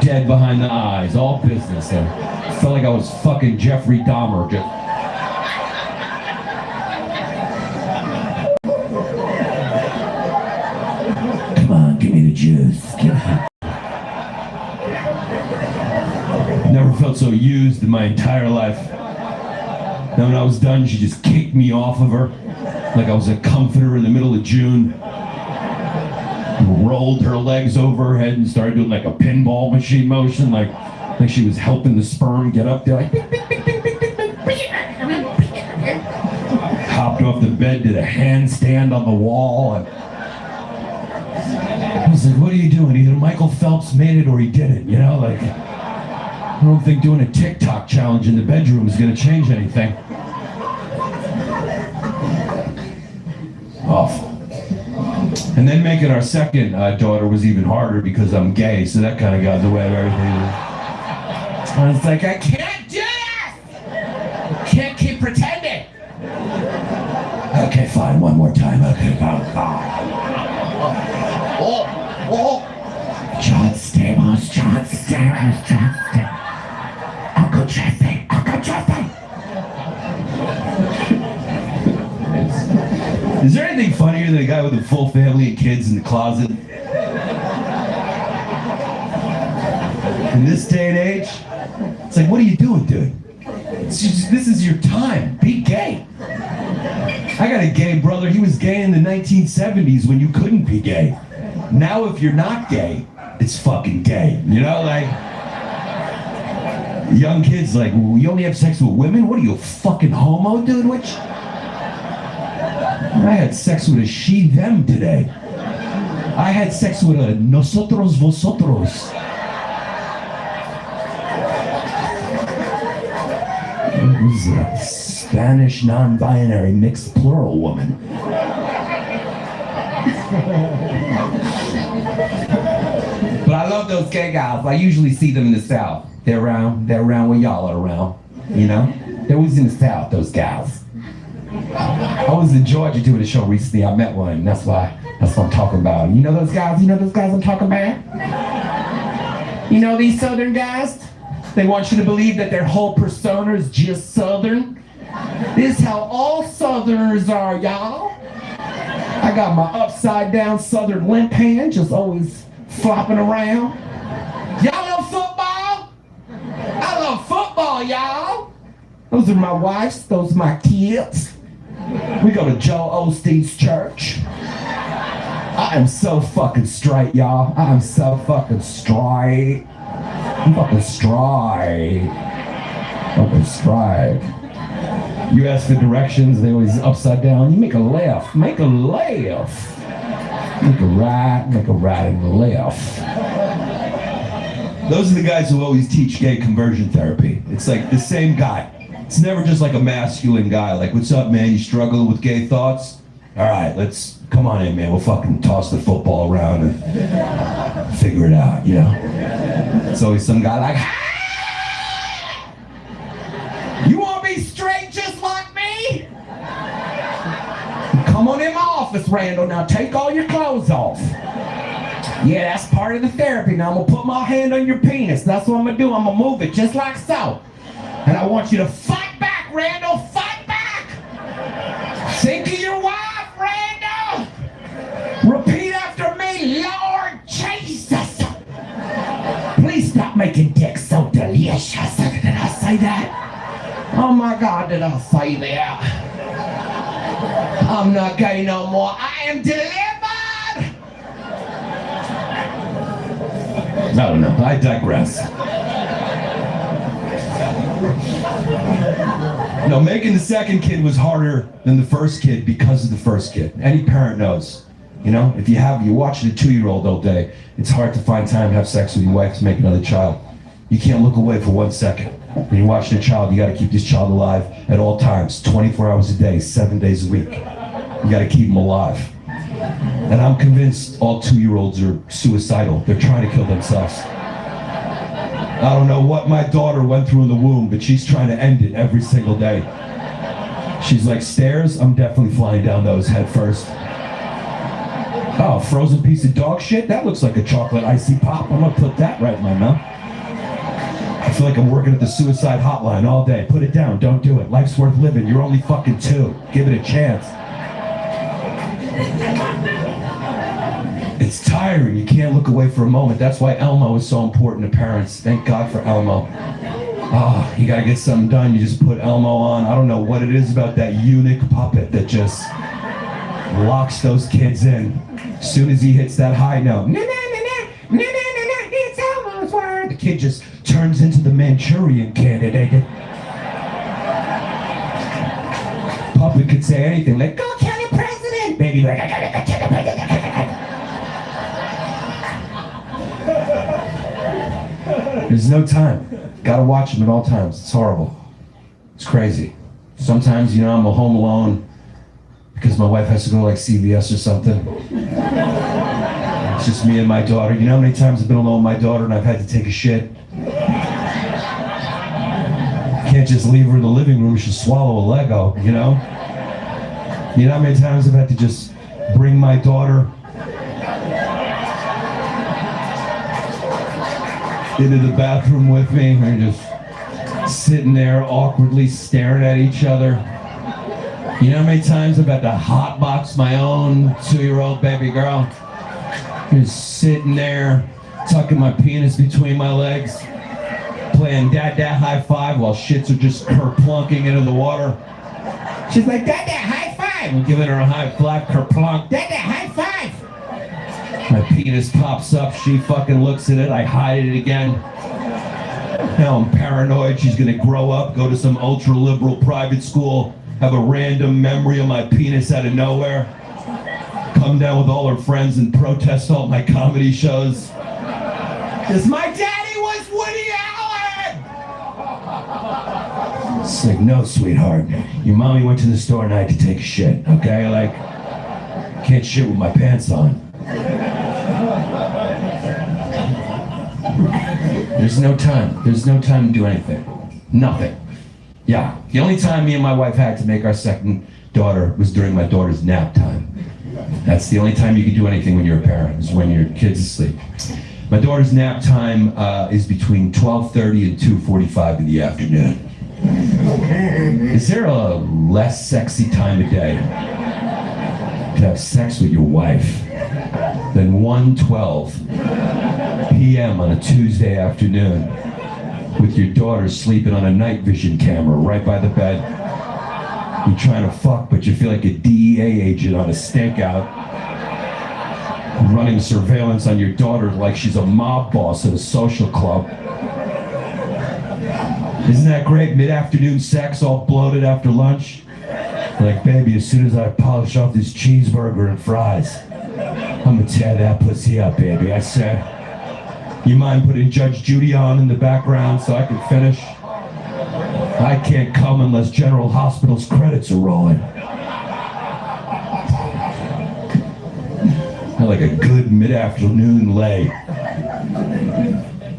dead behind the eyes, all business. And I felt like I was fucking Jeffrey Dahmer. Just come on, give me the juice. Never felt so used in my entire life. Then when I was done, she just kicked me off of her like I was a comforter in the middle of June. Rolled her legs over her head and started doing like a pinball machine motion, like she was helping the sperm get up there, like hopped off the bed, did a handstand on the wall, and I was like, what are you doing? Either Michael Phelps made it or he didn't, you know, like I don't think doing a TikTok challenge in the bedroom is gonna change anything. Awful. And then making our second daughter was even harder because I'm gay, so that kind of got in the way of everything. I was like, I can't do this! Can't keep pretending! Okay, fine, one more time. Okay, fine. John Stamos, John Stamos, John Stamos. Uncle Jesse, Uncle Jesse! Is there anything funnier than a guy with a full family and kids in the closet? In this day and age, it's like, what are you doing, dude? This is your time. Be gay. I got a gay brother. He was gay in the 1970s when you couldn't be gay. Now, if you're not gay, it's fucking gay. You know, like, young kids like, well, you only have sex with women? What are you, a fucking homo, dude? Which? I had sex with a she-them today. I had sex with a nosotros vosotros. It was a Spanish non-binary mixed plural woman. But I love those gay guys. I usually see them in the South. They're around where y'all are around, you know? They're always in the South, those guys. I was in Georgia doing a show recently. I met one. That's what I'm talking about. You know those guys? You know those guys I'm talking about? You know these Southern guys? They want you to believe that their whole persona is just Southern. This is how all Southerners are, y'all. I got my upside down Southern limp hand just always flopping around. Y'all love football? I love football, y'all. Those are my wives. Those are my kids. We go to Joel Osteen's church. I am so fucking straight, y'all. I am so fucking straight. I'm fucking straight. Fucking straight. You ask for directions, they always upside down. You make a left, make a left. Make a right and a left. Those are the guys who always teach gay conversion therapy. It's like the same guy. It's never just like a masculine guy. Like, what's up, man? You struggling with gay thoughts? All right, come on in, man. We'll fucking toss the football around and figure it out, you know? It's always some guy like, you want to be straight just like me? Come on in my office, Randall. Now take all your clothes off. Yeah, that's part of the therapy. Now I'm gonna put my hand on your penis. That's what I'm gonna do. I'm gonna move it just like so. And I want you to fight back, Randall. Fight back. Think of your wife, Randall. Repeat after me, Lord Jesus. Please stop making dick so delicious. Did I say that? Oh my God, did I say that? I'm not gay no more. I am delivered. I don't know. I digress. No, making the second kid was harder than the first kid because of the first kid. Any parent knows. You know, if you're watching a 2-year-old all day, it's hard to find time to have sex with your wife to make another child. You can't look away for 1 second. When you're watching a child, you got to keep this child alive at all times, 24 hours a day, 7 days a week. You got to keep them alive. And I'm convinced all 2-year-olds are suicidal. They're trying to kill themselves. I don't know what my daughter went through in the womb, but she's trying to end it every single day. She's like, stairs? I'm definitely flying down those head first. Oh, frozen piece of dog shit? That looks like a chocolate icy pop. I'm gonna put that right in my mouth. I feel like I'm working at the suicide hotline all day. Put it down, don't do it. Life's worth living. You're only fucking 2. Give it a chance. It's tiring. You can't look away for a moment. That's why Elmo is so important to parents. Thank God for Elmo. Oh, you gotta get something done. You just put Elmo on. I don't know what it is about that eunuch puppet that just locks those kids in. As soon as he hits that high note, it's Elmo's word. The kid just turns into the Manchurian candidate. Puppet could say anything like, go kill the president. Baby, like, I gotta go kill the president. There's no time. Gotta watch them at all times. It's horrible. It's crazy. Sometimes, I'm home alone because my wife has to go to like CVS or something. It's just me and my daughter. You know how many times I've been alone with my daughter and I've had to take a shit? Can't just leave her in the living room. She'll swallow a Lego, You know how many times I've had to just bring my daughter into the bathroom with me and just sitting there awkwardly staring at each other. You know how many times I've had to hotbox my own 2-year-old baby girl? Just sitting there, tucking my penis between my legs, playing dad high five while shits are just kerplunking into the water. She's like, dad high five! I'm giving her a high five, kerplunk, dad high five! My penis pops up, she fucking looks at it, I hide it again. Now I'm paranoid, she's gonna grow up, go to some ultra-liberal private school, have a random memory of my penis out of nowhere, come down with all her friends and protest all my comedy shows. Because my daddy was Woody Allen! It's like, no, sweetheart, your mommy went to the store tonight to take a shit, okay? Like, can't shit with my pants on. There's no time. There's no time to do anything. Nothing. Yeah. The only time me and my wife had to make our second daughter was during my daughter's nap time. That's the only time you can do anything when you're a parent, is when your kid's asleep. My daughter's nap time is between 12:30 and 2:45 in the afternoon. Is there a less sexy time of day to have sex with your wife than 1:12 p.m. on a Tuesday afternoon with your daughter sleeping on a night vision camera right by the bed? You're trying to fuck, but you feel like a DEA agent on a stakeout, running surveillance on your daughter like she's a mob boss at a social club. Isn't that great? Mid-afternoon sex, all bloated after lunch. Like, baby, as soon as I polish off this cheeseburger and fries, I'm gonna tear that pussy up, baby. I said, you mind putting Judge Judy on in the background so I can finish? I can't come unless General Hospital's credits are rolling. I like a good mid-afternoon lay.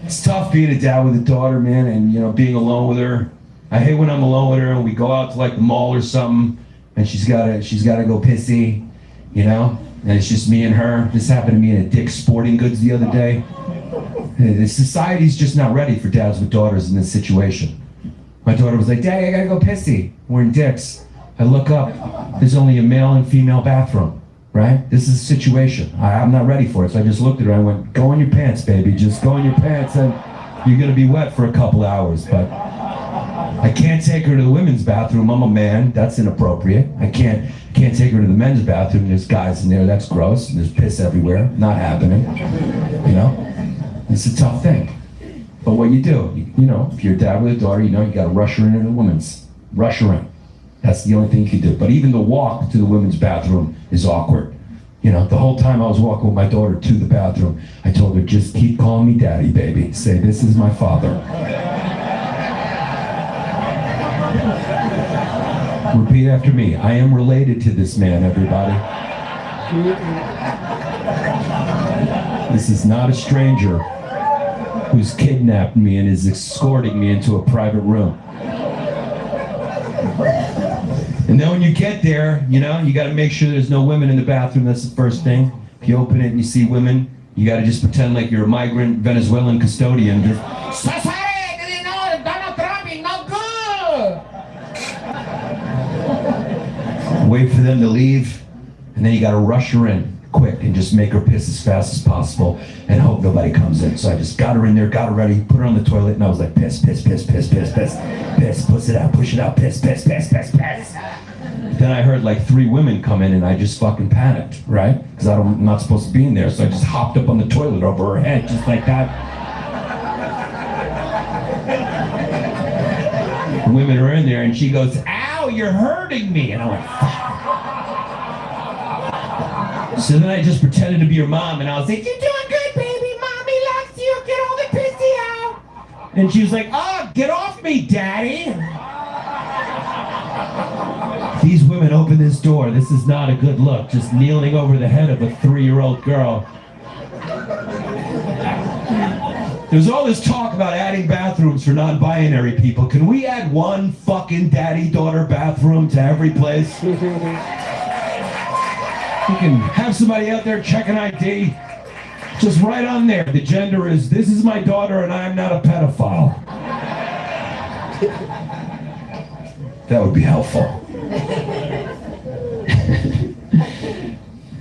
It's tough being a dad with a daughter, man, and you know, being alone with her. I hate when I'm alone with her and we go out to like the mall or something, and she's gotta go pissy, you know, and it's just me and her. This happened to me at Dick's Sporting Goods the other day. The society's just not ready for dads with daughters in this situation. My daughter was like, Daddy, I gotta go pissy. We're in Dick's. I look up, there's only a male and female bathroom, right? This is a situation. I'm not ready for it. So I just looked at her and I went, go in your pants, baby. Just go in your pants and you're gonna be wet for a couple hours. But I can't take her to the women's bathroom. I'm a man. That's inappropriate. I can't take her to the men's bathroom. There's guys in there. That's gross. There's piss everywhere. Not happening. You know? It's a tough thing. But what you do, you know, if you're a dad with a daughter, you know, you gotta rush her into the women's. Rush her in. That's the only thing you can do. But even the walk to the women's bathroom is awkward. You know, the whole time I was walking with my daughter to the bathroom, I told her, just keep calling me daddy, baby. Say, this is my father. Repeat after me. I am related to this man, everybody. This is not a stranger who's kidnapped me and is escorting me into a private room. And then when you get there, you know, you got to make sure there's no women in the bathroom. That's the first thing. If you open it and you see women, you got to just pretend like you're a migrant Venezuelan custodian. Just, wait for them to leave, and then you got to rush her in quick and just make her piss as fast as possible and hope nobody comes in. So I just got her in there, got her ready, put her on the toilet, and I was like, piss, piss, piss, piss, piss, piss, piss, push it out, piss, piss, piss, piss, piss. Then I heard like 3 women come in, and I just fucking panicked, right? Because I'm not supposed to be in there, so I just hopped up on the toilet over her head, just like that. Women are in there, and she goes, ow, you're hurting me. And I went, fuck. So then I just pretended to be her mom, and I was like, you're doing good, baby. Mommy loves you. Get all the pissy out. And she was like, oh, get off me, daddy. These women open this door. This is not a good look. Just kneeling over the head of a 3-year-old girl. There's all this talk about adding bathrooms for non-binary people. Can we add one fucking daddy-daughter bathroom to every place? You can have somebody out there check an ID. Just right on there. The gender is, this is my daughter and I am not a pedophile. That would be helpful.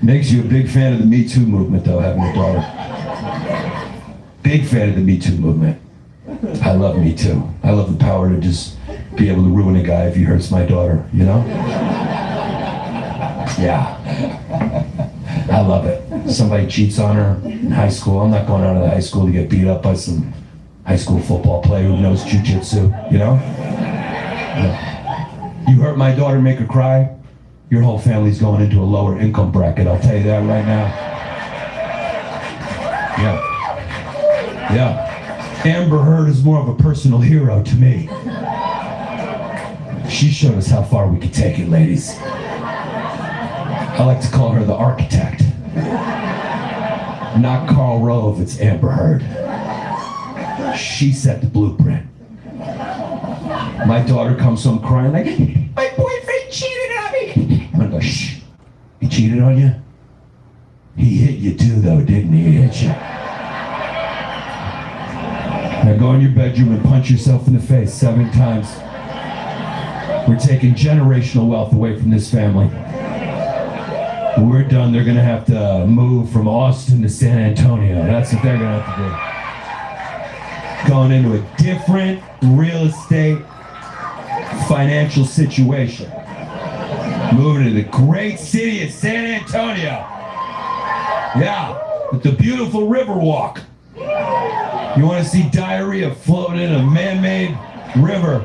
Makes you a big fan of the Me Too movement, though, having a daughter. Big fan of the Me Too movement. I love Me Too. I love the power to just be able to ruin a guy if he hurts my daughter, you know? Yeah. I love it. Somebody cheats on her in high school. I'm not going out of the high school to get beat up by some high school football player who knows jujitsu, you know? Yeah. You hurt my daughter, make her cry, your whole family's going into a lower income bracket. I'll tell you that right now. Yeah. Yeah. Amber Heard is more of a personal hero to me. She showed us how far we could take it, ladies. I like to call her the architect. Not Karl Rove, it's Amber Heard. She set the blueprint. My daughter comes home crying like, my boyfriend cheated on me. I'm gonna go, shh. He cheated on you? He hit you too, though, didn't he? He hit you. Now go in your bedroom and punch yourself in the face 7 times. We're taking generational wealth away from this family. When we're done, they're gonna have to move from Austin to San Antonio. That's what they're gonna have to do. Going into a different real estate financial situation. Moving to the great city of San Antonio. Yeah, with the beautiful Riverwalk. You want to see diarrhea floating in a man-made river,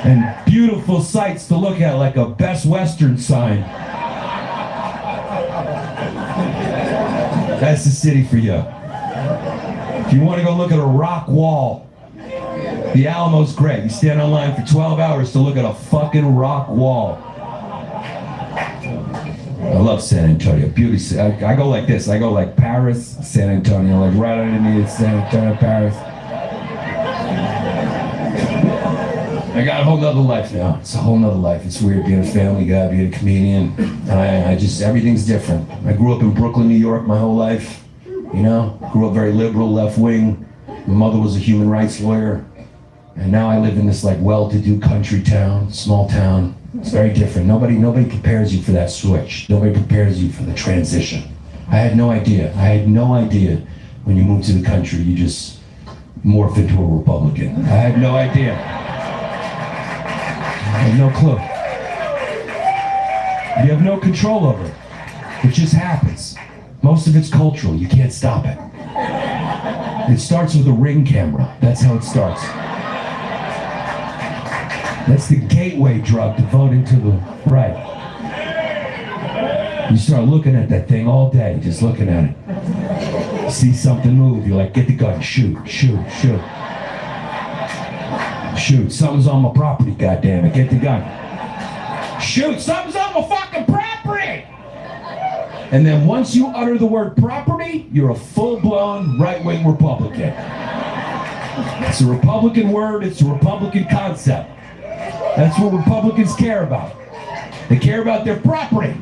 and beautiful sights to look at, like a Best Western sign. That's the city for you. If you want to go look at a rock wall, the Alamo's great. You stand online for 12 hours to look at a fucking rock wall. I love San Antonio. Beauty. I go like this. I go like Paris, San Antonio, like right underneath San Antonio, Paris. I got a whole nother life now. It's a whole nother life. It's weird being a family guy, being a comedian. I just, everything's different. I grew up in Brooklyn, New York my whole life. You know, grew up very liberal, left wing. My mother was a human rights lawyer. And now I live in this like well-to-do country town, small town. It's very different. Nobody prepares you for that switch. Nobody prepares you for the transition. I had no idea. When you move to the country, you just morph into a Republican. I had no idea. I had no clue. You have no control over it. It just happens. Most of it's cultural. You can't stop it. It starts with a Ring camera. That's how it starts. That's the gateway drug to voting to the right. You start looking at that thing all day, just looking at it. You see something move, you're like, get the gun, shoot. Shoot, something's on my property, goddammit, get the gun. Shoot, something's on my fucking property! And then once you utter the word property, you're a full-blown right-wing Republican. It's a Republican word, it's a Republican concept. That's what Republicans care about. They care about their property.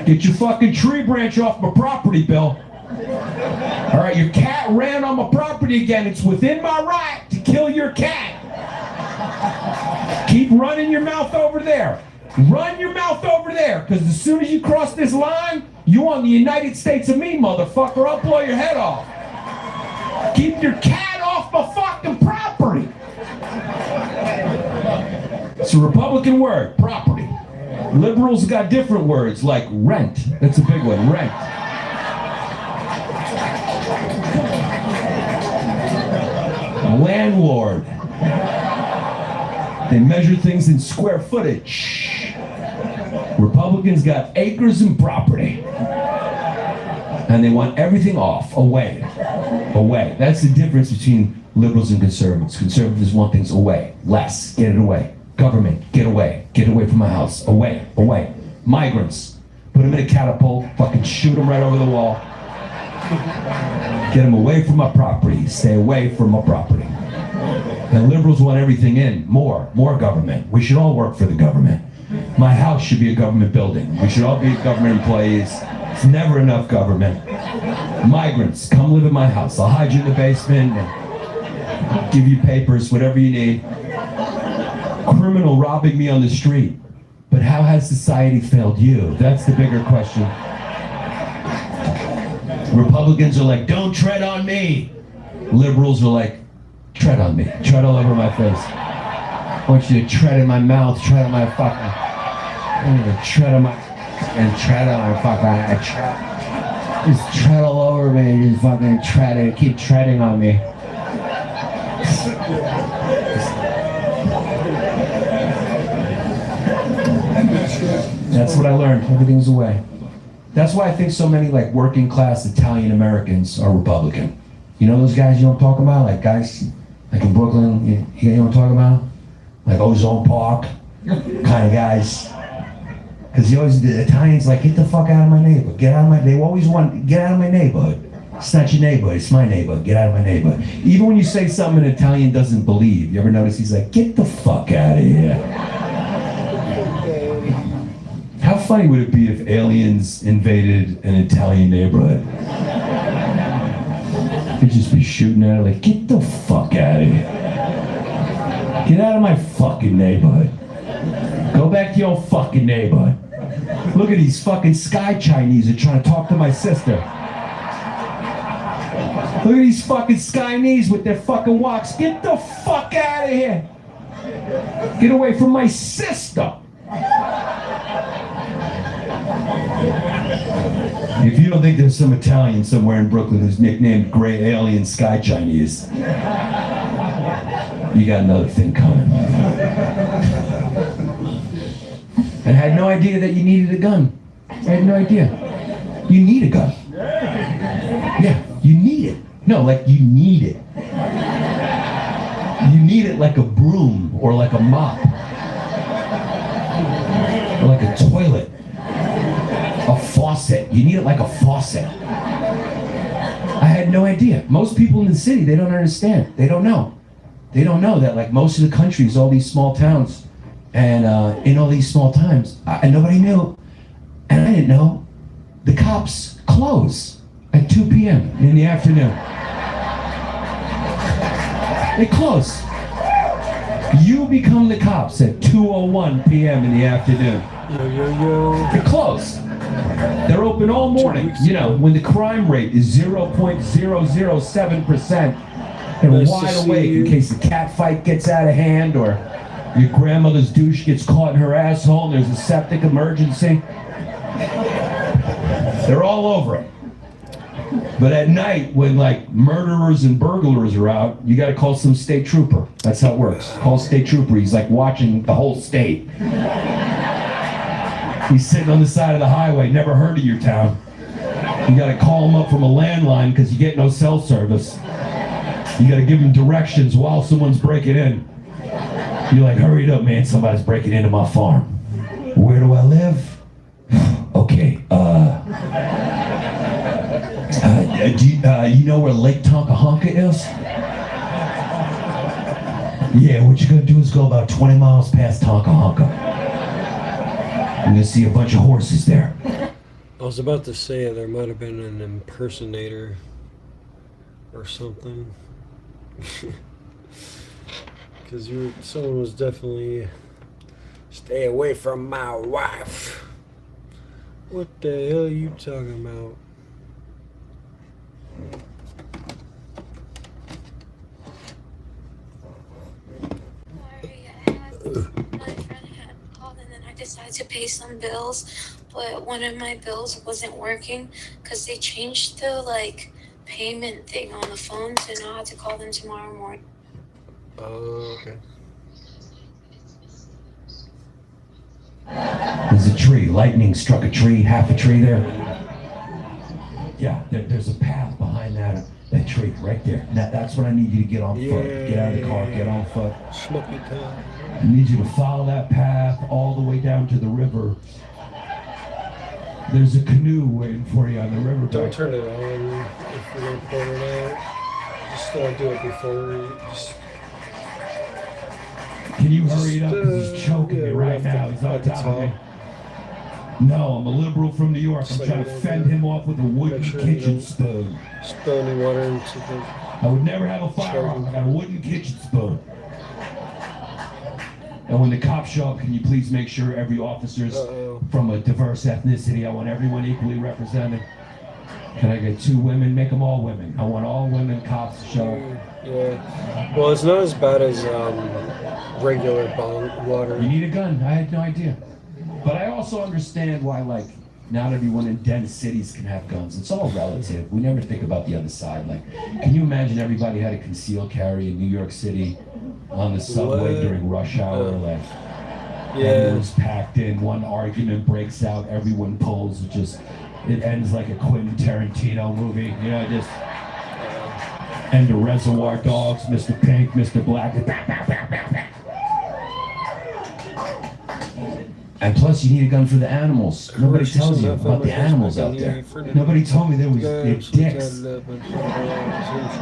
Get your fucking tree branch off my property, Bill. All right, your cat ran on my property again. It's within my right to kill your cat. Keep running your mouth over there. Run your mouth over there, because as soon as you cross this line, you on the United States of me, motherfucker. I'll blow your head off. Keep your cat off my fucking property. It's a Republican word, property. Liberals got different words, like rent. That's a big one, rent. Landlord. They measure things in square footage. Republicans got acres and property. And they want everything off, away. That's the difference between liberals and conservatives. Conservatives want things away, less, get it away. Government, get away from my house, away. Migrants, put them in a catapult, fucking shoot them right over the wall. Get them away from my property, stay away from my property. And liberals want everything in, more government. We should all work for the government. My house should be a government building. We should all be government employees. It's never enough government. Migrants, come live in my house. I'll hide you in the basement and give you papers, whatever you need. Criminal robbing me on the street. But how has society failed you? That's the bigger question. Republicans are like, don't tread on me. Liberals are like, tread on me. Tread all over my face. I want you to tread in my mouth, tread on my fucking... tread on my... and tread on my fucking... just tread all over me and just fucking tread and keep treading on me. That's what I learned. Everything's away. That's why I think so many like working class Italian Americans are Republican. You know those guys you don't talk about? Like guys like in Brooklyn, you know what I'm talking about? Like Ozone Park kind of guys. Because the Italians like, get the fuck out of my neighborhood. They always want, get out of my neighborhood. It's not your neighborhood, it's my neighborhood. Get out of my neighborhood. Even when you say something an Italian doesn't believe, you ever notice he's like, get the fuck out of here. How funny would it be if aliens invaded an Italian neighborhood? They'd just be shooting at it like, get the fuck out of here. Get out of my fucking neighborhood. Go back to your fucking neighborhood. Look at these fucking sky Chinese are trying to talk to my sister. Look at these fucking Skynese with their fucking walks. Get the fuck out of here. Get away from my sister. If you don't think there's some Italian somewhere in Brooklyn who's nicknamed Gray Alien Sky Chinese, You got another thing coming. And I had no idea that you needed a gun. I had no idea. You need a gun. Yeah, you need it. No, like you need it. You need it like a broom or like a mop. Or like a toilet. A faucet. You need it like a faucet. I had no idea. Most people in the city, they don't understand. They don't know. They don't know that like most of the country is all these small towns. And in all these small towns, nobody knew. And I didn't know. The cops close at 2 p.m. in the afternoon. They close. You become the cops at 2:01 p.m. in the afternoon. They close. They're open all morning. You know, when the crime rate is 0.007%, they're wide awake in case the cat fight gets out of hand or your grandmother's douche gets caught in her asshole and there's a septic emergency. They're all over it. But at night, when like murderers and burglars are out, you got to call some state trooper. That's how it works. Call state trooper. He's like watching the whole state. He's sitting on the side of the highway, never heard of your town. You got to call him up from a landline because you get no cell service. You got to give him directions while someone's breaking in. You're like, hurry it up, man. Somebody's breaking into my farm. Where do I live? Okay. You know where Lake Tonkahonka is? Yeah, what you're gonna do is go about 20 miles past Tonkahonka. You're gonna see a bunch of horses there. I was about to say there might have been an impersonator or something. Because someone was definitely, stay away from my wife. What the hell are you talking about? I decided to pay some bills, but one of my bills wasn't working because they changed the payment thing on the phone, so now I have to call them tomorrow morning. Oh, okay. There's a tree. Lightning struck a tree, half a tree there. Yeah, there's a path behind that tree right there. That's what I need you to get on foot. Get out of the car, get on foot. Smoky town. I need you to follow that path all the way down to the river. There's a canoe waiting for you on the river. Don't turn it on if we're going to point it out. Just don't do it before. Can you hurry it up? Because he's choking me right now. He's on top of me. No, I'm a liberal from New York. I'm trying to fend him off with a wooden kitchen spoon. Spill any water into the... I would never have a firearm. I got a wooden kitchen spoon. And when the cops show up, can you please make sure every officer's from a diverse ethnicity? I want everyone equally represented. Can I get 2 women? Make them all women. I want all women cops to show up. Yeah. Well, it's not as bad as regular bong water. You need a gun. I had no idea. But I also understand why, not everyone in dense cities can have guns. It's all relative. We never think about the other side. Can you imagine everybody had a concealed carry in New York City on the subway during rush hour? Everyone's packed in. One argument breaks out. Everyone pulls. It ends like a Quentin Tarantino movie. You know, just end of Reservoir Dogs, Mr. Pink, Mr. Black. And plus, you need a gun for the animals. Nobody tells you about the animals out there. Nobody told me they're dicks.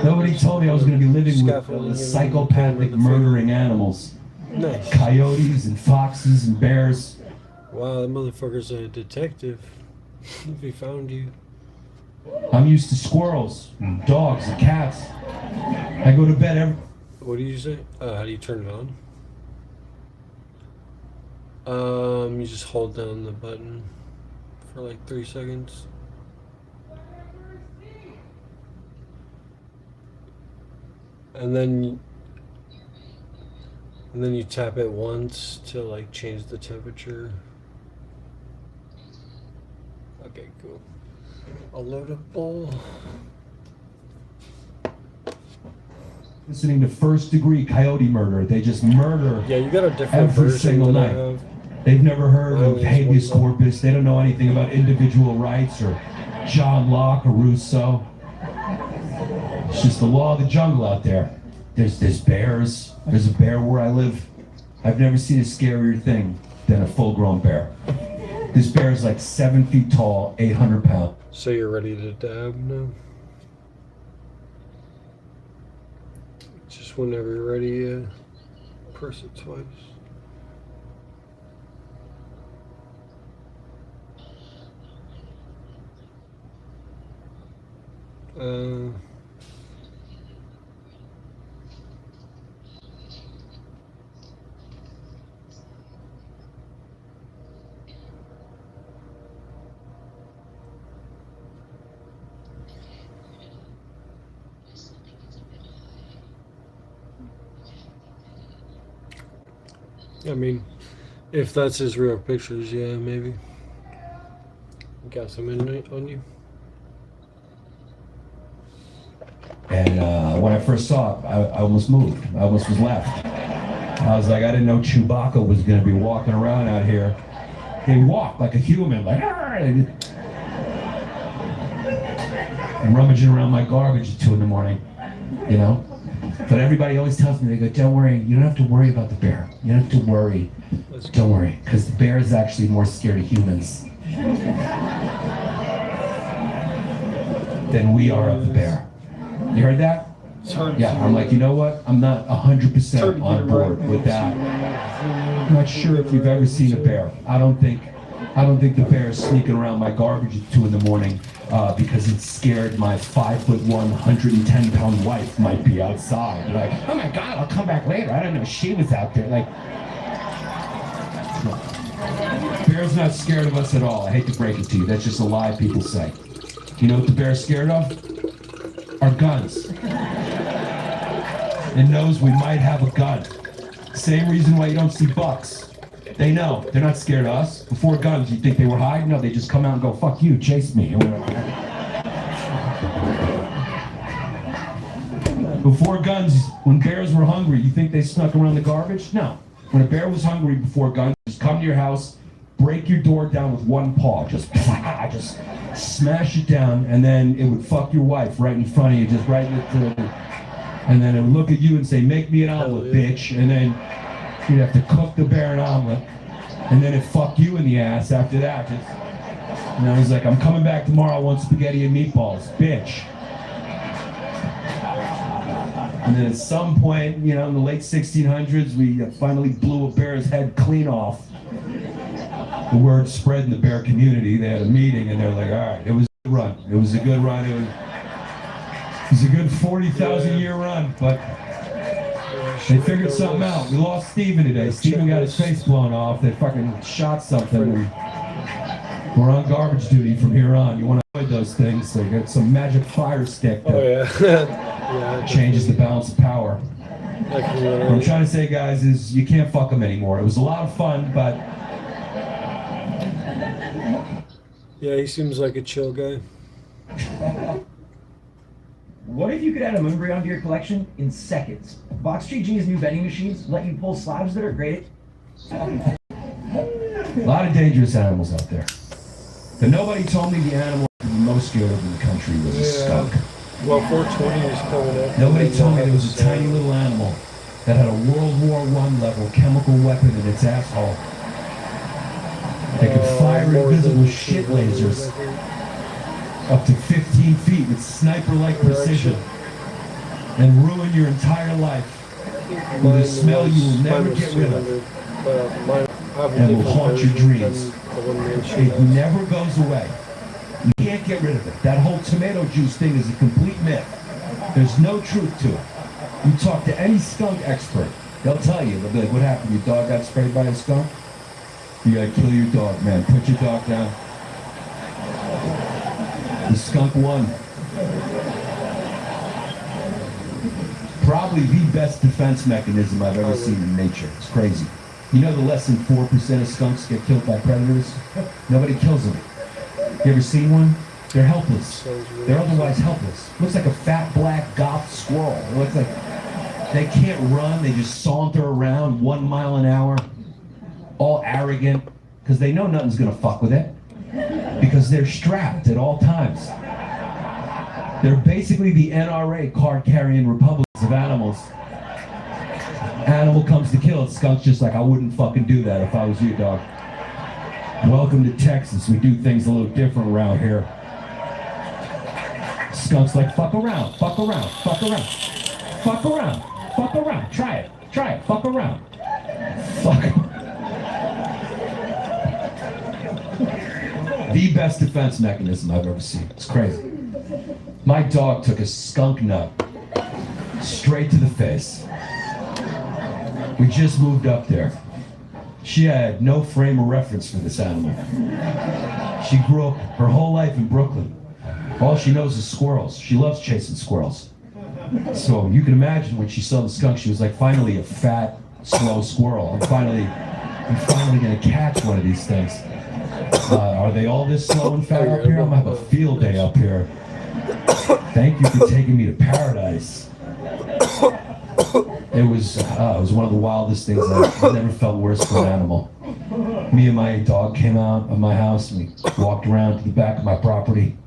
Nobody told me I was going to be living with psychopathic murdering animals. Nice. Coyotes and foxes and bears. Wow, that motherfucker's a detective. If he found you. I'm used to squirrels, and dogs, and cats. I go to bed every... What do you say? How do you turn it on? You just hold down the button for 3 seconds. And then you tap it once to change the temperature. Okay, cool. I'll load up all. listening to First Degree Coyote Murder. They just murder Yeah, you got a different every version single than I night. have. They've never heard I of always habeas wonder. corpus. They don't know anything about individual rights or John Locke or Rousseau. It's just the law of the jungle out there. There's bears. There's a bear where I live. I've never seen a scarier thing than a full-grown bear. This bear is like 7 feet tall, 800 pounds. So you're ready to dab now? Just whenever you're ready, press it twice. I mean, if that's his real pictures, yeah, maybe. Got some in on you. And when I first saw it, I almost moved. I almost was left. I was like, I didn't know Chewbacca was going to be walking around out here. He walked like a human, like, and rummaging around my garbage at 2 in the morning, you know? But everybody always tells me, they go, don't worry, you don't have to worry about the bear. You don't have to worry. Don't worry, because the bear is actually more scared of humans than we are of the bear. You heard that? Yeah, I'm like, you know what? I'm not 100% on board with that. I'm not sure if you've ever seen a bear. I don't think the bear is sneaking around my garbage at 2 in the morning because it's scared my 5'1", 110-pound wife might be outside. They're like, oh my God, I'll come back later. I didn't know she was out there. Like, no. Bear's not scared of us at all. I hate to break it to you. That's just a lie people say. You know what the bear's scared of? Our guns. It knows we might have a gun. Same reason why you don't see bucks. They know. They're not scared of us. Before guns, you think they were hiding? No, they just come out and go, fuck you, chase me. Before guns, when bears were hungry, you think they snuck around the garbage? No. When a bear was hungry before guns, just come to your house, break your door down with one paw, just smash it down, and then it would fuck your wife right in front of you, just right in the, and then it would look at you and say, make me an omelet, bitch, and then you'd have to cook the bear an omelet, and then it fuck you in the ass after that. Just, you know, he's like, I'm coming back tomorrow, I want spaghetti and meatballs, bitch. And then at some point, you know, in the late 1600s, we finally blew a bear's head clean off. The word spread in the bear community. They had a meeting and they're like, all right, it was a good run. It was a good run. It was a good 40,000-year run, but they figured something out. We lost Steven today. Steven got his face blown off. They fucking shot something. We're on garbage duty from here on. You want to avoid those things. So you got some magic fire stick that changes the balance of power. What I'm trying to say, guys, is you can't fuck them anymore. It was a lot of fun, but yeah, he seems like a chill guy. What if you could add a moon onto your collection in seconds? Box Tree G's new vending machines let you pull slabs that are graded. a lot of dangerous animals out there. But nobody told me the animal I'm most scared of in the country was a skunk. Well, 420 is coming up. Nobody told me there was a tiny little animal that had a World War I level chemical weapon in its asshole. They could fire invisible shit lasers up to 15 feet with sniper-like precision and ruin your entire life with a smell you will never get rid of and will haunt your dreams. It never goes away. You can't get rid of it. That whole tomato juice thing is a complete myth. There's no truth to it. You talk to any skunk expert, they'll tell you, they'll be like, what happened? Your dog got sprayed by a skunk? You gotta kill your dog, man. Put your dog down. The skunk won. Probably the best defense mechanism I've ever seen in nature. It's crazy. You know the less than 4% of skunks get killed by predators? Nobody kills them. You ever seen one? They're helpless. They're otherwise helpless. Looks like a fat black goth squirrel. It looks like They can't run, they just saunter around 1 mile an hour, all arrogant, because they know nothing's gonna fuck with it, because they're strapped at all times. They're basically the NRA card-carrying republics of animals. Animal comes to kill it, skunk's just like, I wouldn't fucking do that if I was you, dog. Welcome to Texas, we do things a little different around here. Skunk's like, fuck around, fuck around, fuck around, fuck around, fuck around, try it, fuck around. Fuck. The best defense mechanism I've ever seen. It's crazy. My dog took a skunk nut straight to the face. We just moved up there. She had no frame of reference for this animal. She grew up her whole life in Brooklyn. All she knows is squirrels. She loves chasing squirrels. So you can imagine when she saw the skunk, she was like, finally a fat, slow squirrel. I'm finally gonna catch one of these things. Are they all this slow and fat up here? I'm gonna have a field day up here. Thank you for taking me to paradise. It was one of the wildest things. I've never felt worse for an animal. Me and my dog came out of my house and we walked around to the back of my property.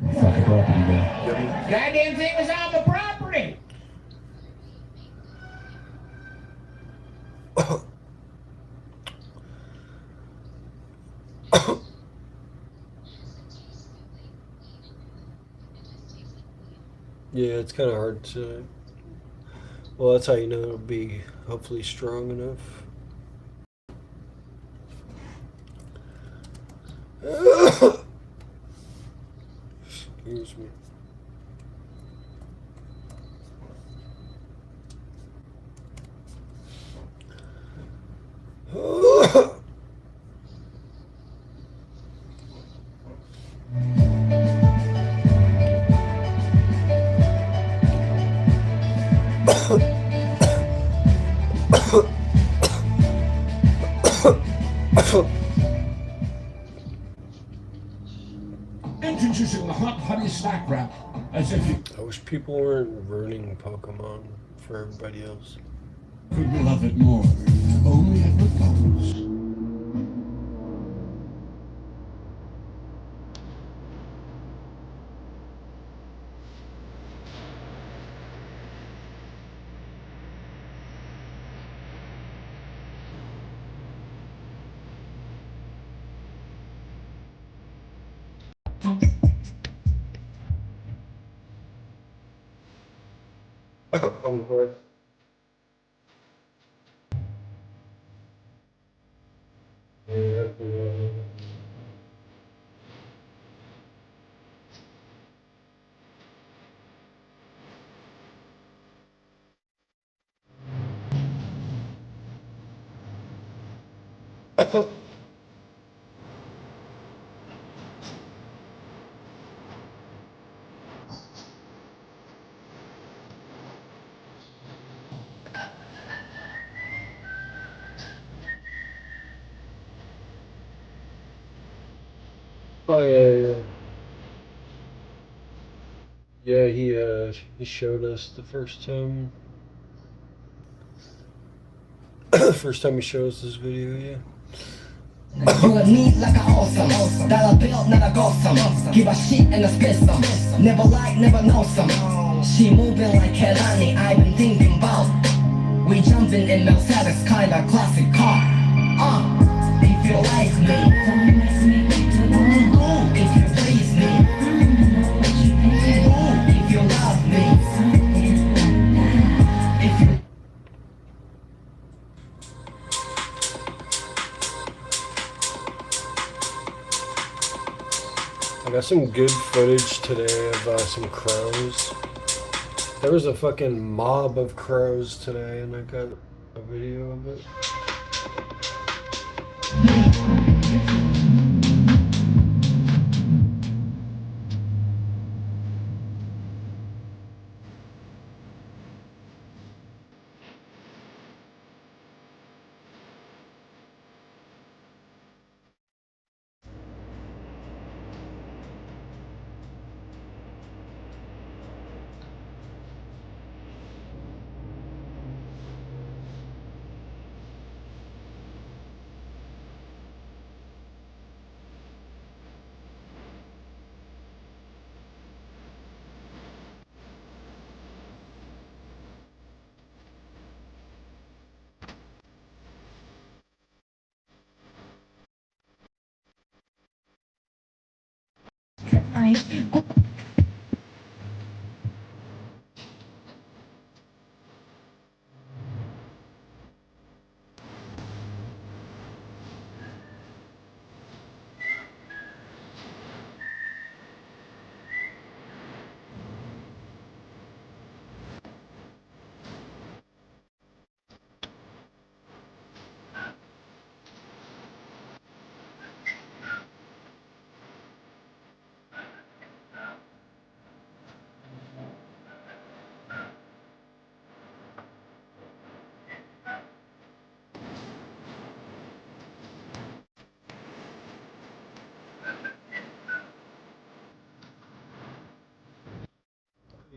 Fucking property guy. Goddamn thing was on the property. Yeah, it's kind of hard to. Well, that's how you know it'll be hopefully strong enough. Excuse me. Introducing the hot honey snack wrap, as if you I wish people weren't ruining Pokemon for everybody else. could love it more. Only at McDonald's. Oh yeah. Yeah, he showed us the first time. First time he showed us this video, yeah. You a need like a awesome. Dollar bill, not a gossam. Give a shit and a spit some. Never like, never know some. She moving like Kelani, I've been thinking about. We jumping in Mercedes, kinda classic car. If you like me, if you please me, if you love me, if you. I got some good footage today of some crows. There was a fucking mob of crows today, and I got a video of it.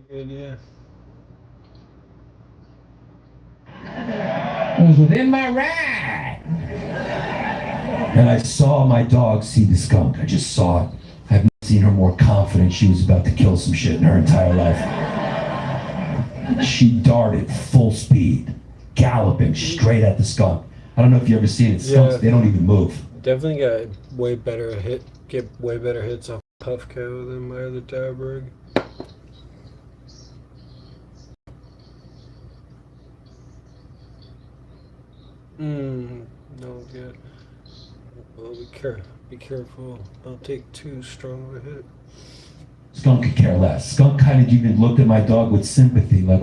Good, yeah. It was within my right. And I saw my dog see the skunk. I just saw it. I've never seen her more confident she was about to kill some shit in her entire life. She darted full speed, galloping straight at the skunk. I don't know if you ever seen it. Skunks, they don't even move. Definitely get way better hits off Puffco than my other Towerberg. No good. Well, be careful. Don't take too strong of a hit. Skunk could care less. Skunk kind of even looked at my dog with sympathy, like,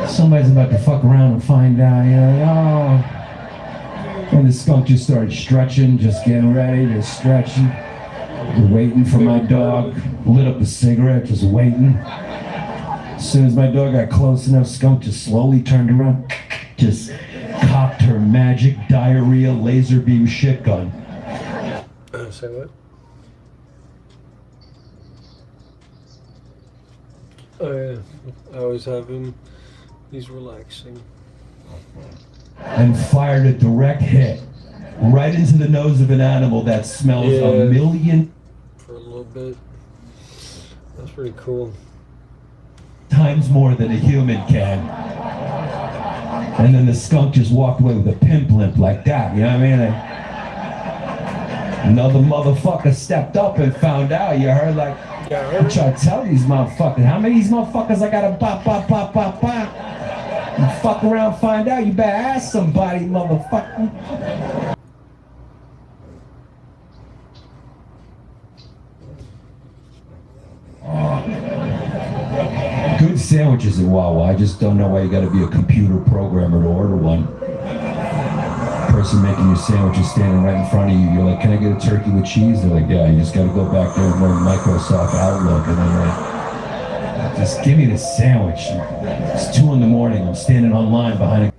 somebody's about to fuck around and find out, And the skunk just started stretching, just getting ready, just stretching, waiting for my dog, lit up a cigarette, just waiting. As soon as my dog got close enough, skunk just slowly turned around, just cocked her magic diarrhea laser beam shit gun. Say what? Oh yeah, I always have him. He's relaxing. And fired a direct hit right into the nose of an animal that smells a million for a little bit. That's pretty cool. Times more than a human can. And then the skunk just walked away with a pimp limp like that, you know what I mean? Another motherfucker stepped up and found out, you heard, like, I'm trying to tell these motherfuckers, how many of these motherfuckers I gotta bop. You fuck around, find out, you better ask somebody, motherfucker. Good sandwiches at Wawa. I just don't know why you gotta be a computer programmer to order one. Person making your sandwiches standing right in front of you. You're like, can I get a turkey with cheese? They're like, yeah, you just gotta go back there and learn Microsoft Outlook. And then you're like, just give me the sandwich. It's 2 in the morning. I'm standing online behind a